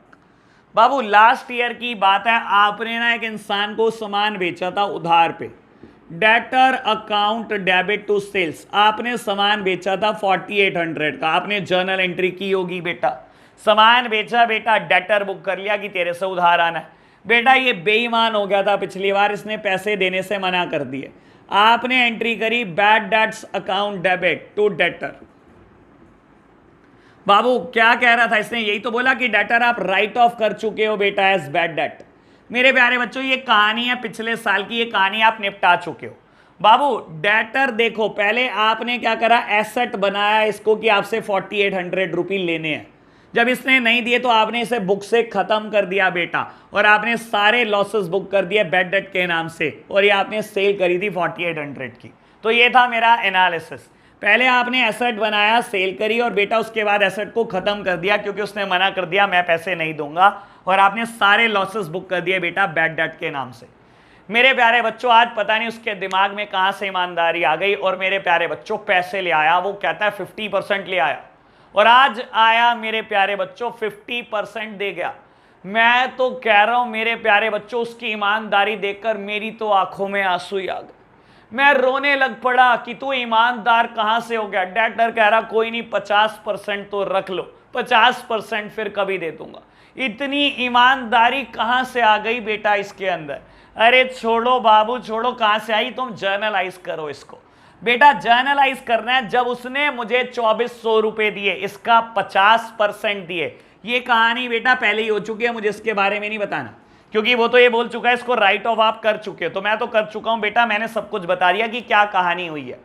बाबू लास्ट ईयर की बात है, आपने ना एक इंसान को सामान बेचा था उधार पे, debtor account debit to sales. आपने सामान बेचा था 4800 का, आपने जर्नल एंट्री की होगी बेटा। सामान बेचा बेटा, डेटर बुक कर लिया कि तेरे से उधार आना है। बेटा ये बेईमान हो गया था पिछली बार, इसने पैसे देने से मना कर दिए। आपने एंट्री करी bad debts account debit to debtor. बाबू क्या कह रहा था इसने? यही तो बोला कि डेटर आप राइट ऑफ कर चुके हो बेटा एज बैड डेट। मेरे प्यारे बच्चों ये कहानी है पिछले साल की, ये कहानी आप निपटा चुके हो। बाबू डेटर देखो, पहले आपने क्या करा, एसेट बनाया इसको कि आपसे 4800 रुपये लेने हैं। जब इसने नहीं दिए तो आपने इसे बुक से खत्म कर दिया बेटा, और आपने सारे लॉसेस बुक कर दिए बैड डेट के नाम से, और ये आपने सेल करी थी 4800 की। तो ये था मेरा एनालिसिस। पहले आपने एसेट बनाया, सेल करी, और बेटा उसके बाद एसेट को खत्म कर दिया क्योंकि उसने मना कर दिया मैं पैसे नहीं दूंगा, और आपने सारे लॉसेस बुक कर दिए बेटा बैड डेट के नाम से। मेरे प्यारे बच्चों, आज पता नहीं उसके दिमाग में कहां से ईमानदारी आ गई, और मेरे प्यारे बच्चों पैसे ले आया। वो कहता है 50% ले आया, और आज आया मेरे प्यारे बच्चों 50% दे गया। मैं तो कह रहा हूं मेरे प्यारे बच्चों, उसकी ईमानदारी देखकर मेरी तो आंखों में आंसू ही आ गए। मैं रोने लग पड़ा कि तू ईमानदार कहां से हो गया। डेटर कह रहा कोई नहीं 50% तो रख लो, 50% फिर कभी दे दूंगा। इतनी ईमानदारी कहां से आ गई बेटा इसके अंदर। अरे छोड़ो बाबू छोड़ो, कहां से आई, तुम जर्नलाइज करो इसको बेटा। जर्नलाइज करना है। जब उसने मुझे 2400 रुपए दिए, इसका 50% दिए, ये कहानी बेटा पहले ही हो चुकी है, मुझे इसके बारे में नहीं बताना, क्योंकि वो तो ये बोल चुका है इसको राइट ऑफ आप कर चुके हो। तो मैं तो कर चुका हूं बेटा, मैंने सब कुछ बता दिया कि क्या कहानी हुई है।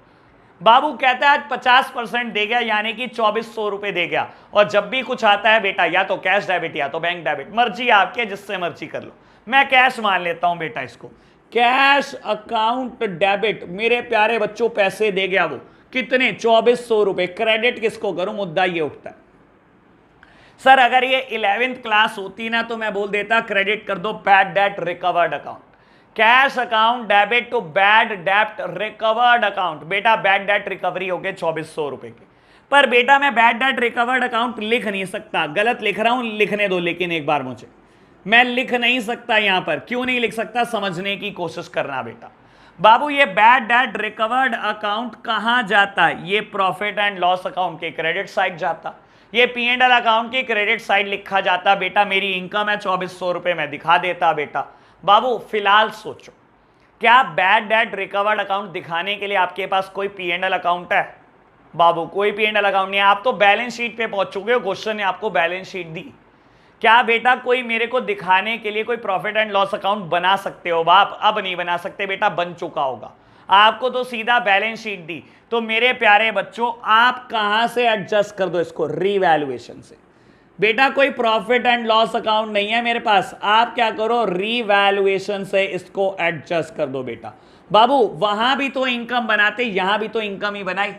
बाबू कहता है आज 50% दे गया, यानी कि 2400 रुपए दे गया। और जब भी कुछ आता है बेटा, या तो कैश डेबिट या तो बैंक डेबिट, मर्जी आपके, जिससे मर्जी कर लो। मैं कैश मान लेता हूं बेटा इसको, कैश अकाउंट डेबिट। मेरे प्यारे बच्चों पैसे दे गया वो, कितने, 2400 रुपए। क्रेडिट किसको करूं, मुद्दा ये उठता है। सर अगर ये 11th क्लास होती ना तो मैं बोल देता क्रेडिट कर दो bad debt recovered account, cash account debit to bad debt recovered account. बेटा बैड डेट रिकवरी हो गए 2400 रुपए के। पर बेटा मैं बैड डेट रिकवर्ड अकाउंट लिख नहीं सकता, गलत लिख रहा हूं, लिखने दो लेकिन एक बार मुझे। मैं लिख नहीं सकता यहां पर, क्यों नहीं लिख सकता, समझने की कोशिश करना बेटा। बाबू ये बैड डेट रिकवर्ड अकाउंट कहां जाता है, ये प्रॉफिट एंड लॉस अकाउंट के क्रेडिट साइड जाता, ये P&L अकाउंट की क्रेडिट साइड लिखा जाता बेटा। मेरी इनकम है 2400 रुपए, मैं दिखा देता बेटा। बाबू फिलहाल सोचो, क्या बैड डेट रिकवर्ड अकाउंट दिखाने के लिए आपके पास कोई P&L अकाउंट है? बाबू कोई P&L अकाउंट नहीं है। आप तो बैलेंस शीट पे पहुंच चुके हो, क्वेश्चन ने आपको बैलेंस शीट दी। क्या बेटा कोई मेरे को दिखाने के लिए कोई प्रॉफिट एंड लॉस अकाउंट बना सकते हो बाप? अब नहीं बना सकते बेटा, बन चुका होगा। आपको तो सीधा बैलेंस शीट दी। तो मेरे प्यारे बच्चों आप कहां से एडजस्ट कर दो इसको, रीवैल्यूएशन से। बेटा कोई प्रॉफिट एंड लॉस अकाउंट नहीं है मेरे पास, आप क्या करो, रीवैल्यूएशन से इसको एडजस्ट कर दो बेटा। बाबू वहां भी तो इनकम बनाते, यहां भी तो इनकम ही बनाई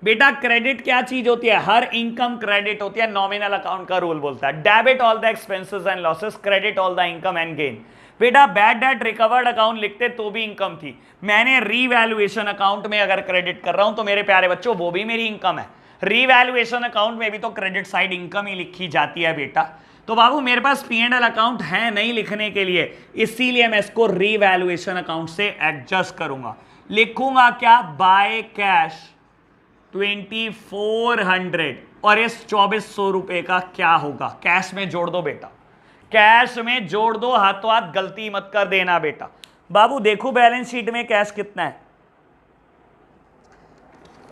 बेटा। क्रेडिट क्या चीज होती है, हर इनकम क्रेडिट होती है, नॉमिनल अकाउंट का रूल बोलता है। Debit all the expenses and losses, credit all the income and gain. बेटा बैड डेट रिकवर्ड अकाउंट लिखते तो भी इनकम थी, मैंने रीवैल्यूएशन अकाउंट में अगर क्रेडिट कर रहा हूं तो मेरे प्यारे बच्चों वो भी मेरी इनकम है। रीवैल्यूएशन अकाउंट में भी तो क्रेडिट साइड इनकम ही लिखी जाती है बेटा। तो बाबू मेरे पास P&L अकाउंट है नहीं लिखने के लिए, इसीलिए मैं इसको रीवैल्यूएशन अकाउंट से एडजस्ट करूंगा। लिखूंगा क्या, बाय कैश 2400, और इस 2400 रुपए का क्या होगा, कैश में जोड़ दो बेटा, कैश में जोड़ दो, हाथों हाथ गलती मत कर देना बेटा। बाबू देखो बैलेंस शीट में कैश कितना है।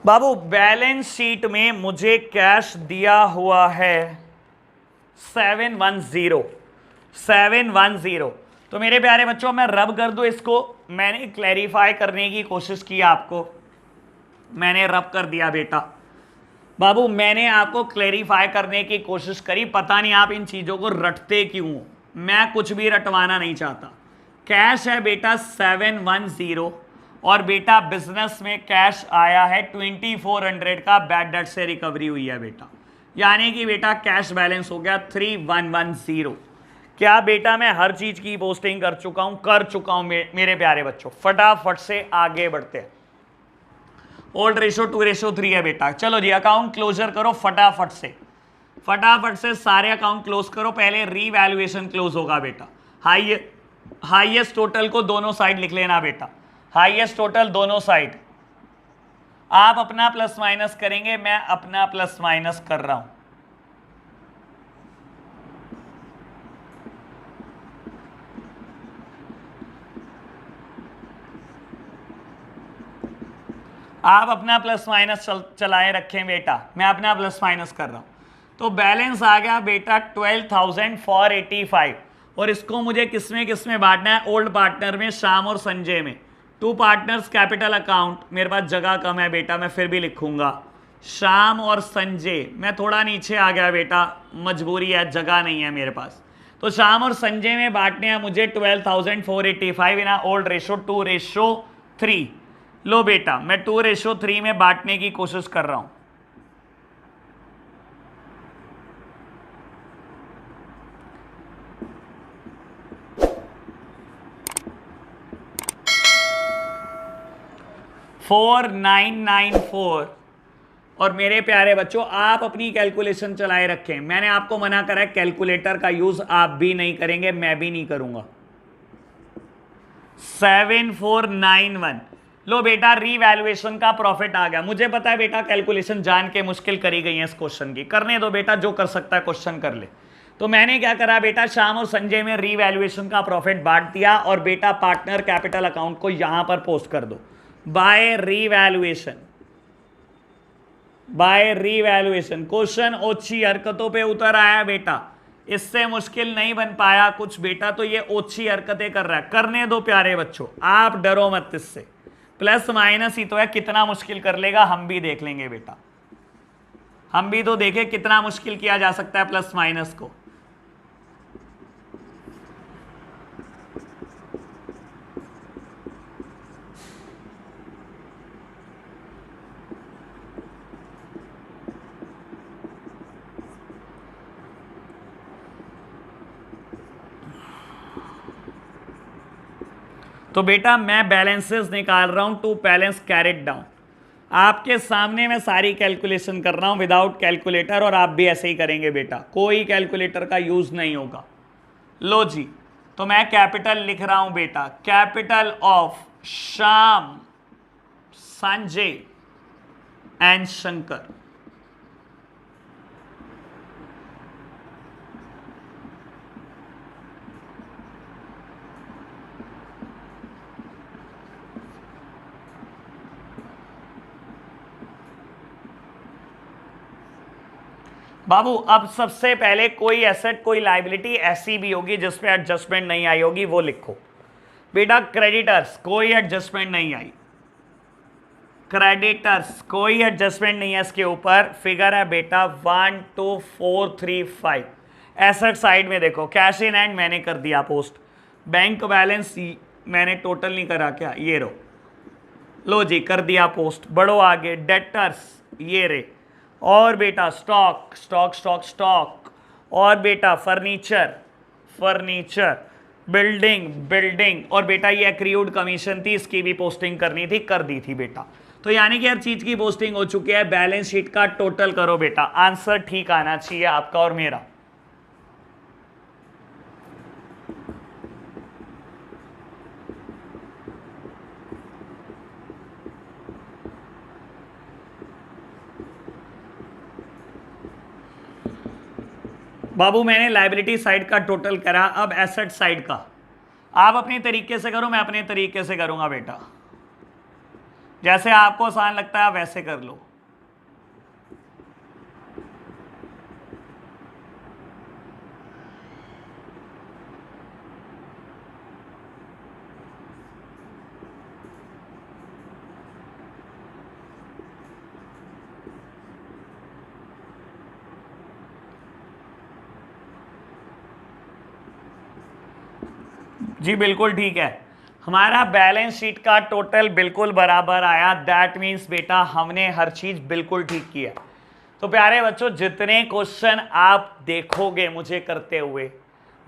बाबू बैलेंस शीट में मुझे कैश दिया हुआ है 710। तो मेरे प्यारे बच्चों मैं रब कर दूं इसको, मैंने क्लैरिफाई करने की कोशिश की आपको, मैंने रब कर दिया बेटा। बाबू मैंने आपको क्लैरिफाई करने की कोशिश करी, पता नहीं आप इन चीज़ों को रटते क्यों हो, मैं कुछ भी रटवाना नहीं चाहता। कैश है बेटा 710, और बेटा बिजनेस में कैश आया है 2400 का, बैड डेट से रिकवरी हुई है बेटा, यानी कि बेटा कैश बैलेंस हो गया 3110। क्या बेटा मैं हर चीज़ की पोस्टिंग कर चुका हूं मेरे प्यारे बच्चों। फटाफट से आगे बढ़ते हैं। ओल्ड रेशो 2:3 है बेटा। चलो जी अकाउंट क्लोजर करो फटाफट से सारे अकाउंट क्लोज करो। पहले रीवैल्यूएशन क्लोज होगा बेटा। हाईएस्ट टोटल को दोनों साइड लिख लेना बेटा, हाईएस्ट टोटल दोनों साइड। आप अपना प्लस माइनस करेंगे, मैं अपना प्लस माइनस कर रहा हूं। आप अपना प्लस माइनस चलाए रखें बेटा, मैं अपना प्लस माइनस कर रहा हूं। तो बैलेंस आ गया बेटा 12,485, और इसको मुझे किसमें बांटना है, ओल्ड पार्टनर में, श्याम और संजय में। 2 पार्टनर्स कैपिटल अकाउंट, मेरे पास जगह कम है बेटा, मैं फिर भी लिखूंगा श्याम और संजय, मैं थोड़ा नीचे आ गया बेटा, मजबूरी है, जगह नहीं है मेरे पास। तो श्याम और संजय में बांटने हैं मुझे 12,485 इन ओल्ड रेशो 2:3। लो बेटा, मैं 2:3 में बांटने की कोशिश कर रहा हूं। $4,994। और मेरे प्यारे बच्चों, आप अपनी कैलकुलेशन चलाए रखें। मैंने आपको मना करा है कैलकुलेटर का यूज आप भी नहीं करेंगे, मैं भी नहीं करूंगा। 7491। लो बेटा, रीवैल्यूएशन का प्रॉफिट आ गया। मुझे पता है बेटा कैलकुलेशन जान के मुश्किल करी गई है इस क्वेश्चन की, करने दो बेटा, जो कर सकता है क्वेश्चन कर ले। तो मैंने क्या करा बेटा, श्याम और संजय में रीवैल्यूएशन का प्रॉफिट बांट दिया और बेटा पार्टनर कैपिटल अकाउंट को यहां पर पोस्ट कर दो by revaluation. By revaluation question ओछी हरकतों पे उतर आया बेटा, इससे मुश्किल नहीं बन पाया कुछ बेटा, तो ये ओछी हरकतें कर रहा है, करने दो प्यारे बच्चों, आप डरो मत इससे। प्लस माइनस ही तो है, कितना मुश्किल कर लेगा हम भी देख लेंगे बेटा, हम भी तो देखें कितना मुश्किल किया जा सकता है प्लस माइनस को। तो बेटा मैं बैलेंसेस निकाल रहा हूं टू बैलेंस कैरेट डाउन। आपके सामने मैं सारी कैलकुलेशन कर रहा हूं विदाउट कैलकुलेटर, और आप भी ऐसे ही करेंगे बेटा, कोई कैलकुलेटर का यूज नहीं होगा। लो जी, तो मैं कैपिटल लिख रहा हूं बेटा, capital of Shyam, Sanjay and Shankar. बाबू अब सबसे पहले कोई एसेट कोई लायबिलिटी ऐसी भी होगी जिसपे एडजस्टमेंट नहीं आई होगी वो लिखो बेटा। क्रेडिटर्स कोई एडजस्टमेंट नहीं आई, क्रेडिटर्स कोई एडजस्टमेंट नहीं है इसके ऊपर। फिगर है बेटा 12435। एसेट साइड में देखो, कैश इन हैंड मैंने कर दिया पोस्ट, बैंक बैलेंस मैंने टोटल नहीं करा क्या, ये रो, लो जी कर दिया पोस्ट। बढ़ो आगे, डेटर्स ये रे, और बेटा स्टॉक स्टॉक स्टॉक स्टॉक, और बेटा फर्नीचर फर्नीचर, बिल्डिंग बिल्डिंग, और बेटा ये एक्रीड कमीशन थी, इसकी भी पोस्टिंग करनी थी, कर दी थी बेटा। तो यानी कि हर चीज की पोस्टिंग हो चुकी है। बैलेंस शीट का टोटल करो बेटा, आंसर ठीक आना चाहिए आपका और मेरा। बाबू मैंने लायबिलिटी साइड का टोटल करा, अब एसेट साइड का आप अपने तरीके से करो, मैं अपने तरीके से करूंगा बेटा, जैसे आपको आसान लगता है वैसे कर लो। जी बिल्कुल ठीक है, हमारा बैलेंस शीट का टोटल बिल्कुल बराबर आया। दैट मीन्स बेटा हमने हर चीज बिल्कुल ठीक किया। तो प्यारे बच्चों, जितने क्वेश्चन आप देखोगे मुझे करते हुए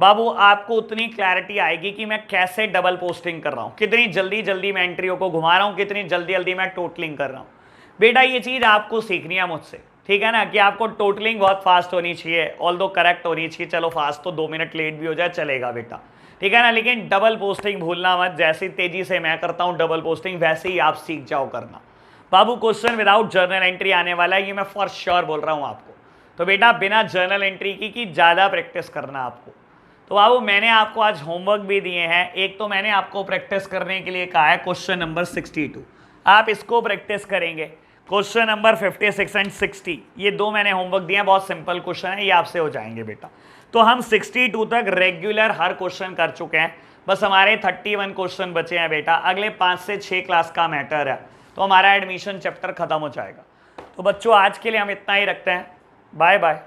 बाबू, आपको उतनी क्लैरिटी आएगी कि मैं कैसे डबल पोस्टिंग कर रहा हूं, कितनी जल्दी जल्दी मैं एंट्रियों को घुमा रहा हूं, कितनी जल्दी जल्दी मैं टोटलिंग कर रहा हूं। बेटा ये चीज आपको सीखनी है मुझसे, ठीक है ना, कि आपको टोटलिंग बहुत फास्ट होनी चाहिए, ऑल्दो करेक्ट होनी चाहिए। चलो फास्ट तो 2 मिनट लेट भी हो जाए चलेगा बेटा, ठीक है ना, लेकिन डबल पोस्टिंग भूलना मत। जैसी तेजी से मैं करता हूं डबल पोस्टिंग, वैसे ही आप सीख जाओ करना। बाबू क्वेश्चन विदाउट जर्नल एंट्री आने वाला है, ये मैं फॉर श्योर बोल रहा हूं आपको। तो बेटा बिना जर्नल एंट्री की ज़्यादा प्रैक्टिस करना आपको। तो बाबू मैंने आपको आज होमवर्क भी दिए हैं। एक तो मैंने आपको प्रैक्टिस करने के लिए कहा है क्वेश्चन नंबर 62, आप इसको प्रैक्टिस करेंगे। क्वेश्चन नंबर 56 एंड 60, ये 2 मैंने होमवर्क दिए हैं, बहुत सिंपल क्वेश्चन है, ये आपसे हो जाएंगे बेटा। तो हम 62 तक रेगुलर हर क्वेश्चन कर चुके हैं, बस हमारे 31 क्वेश्चन बचे हैं बेटा। अगले 5 से 6 क्लास का मैटर है, तो हमारा एडमिशन चैप्टर खत्म हो जाएगा। तो बच्चों आज के लिए हम इतना ही रखते हैं, बाय बाय।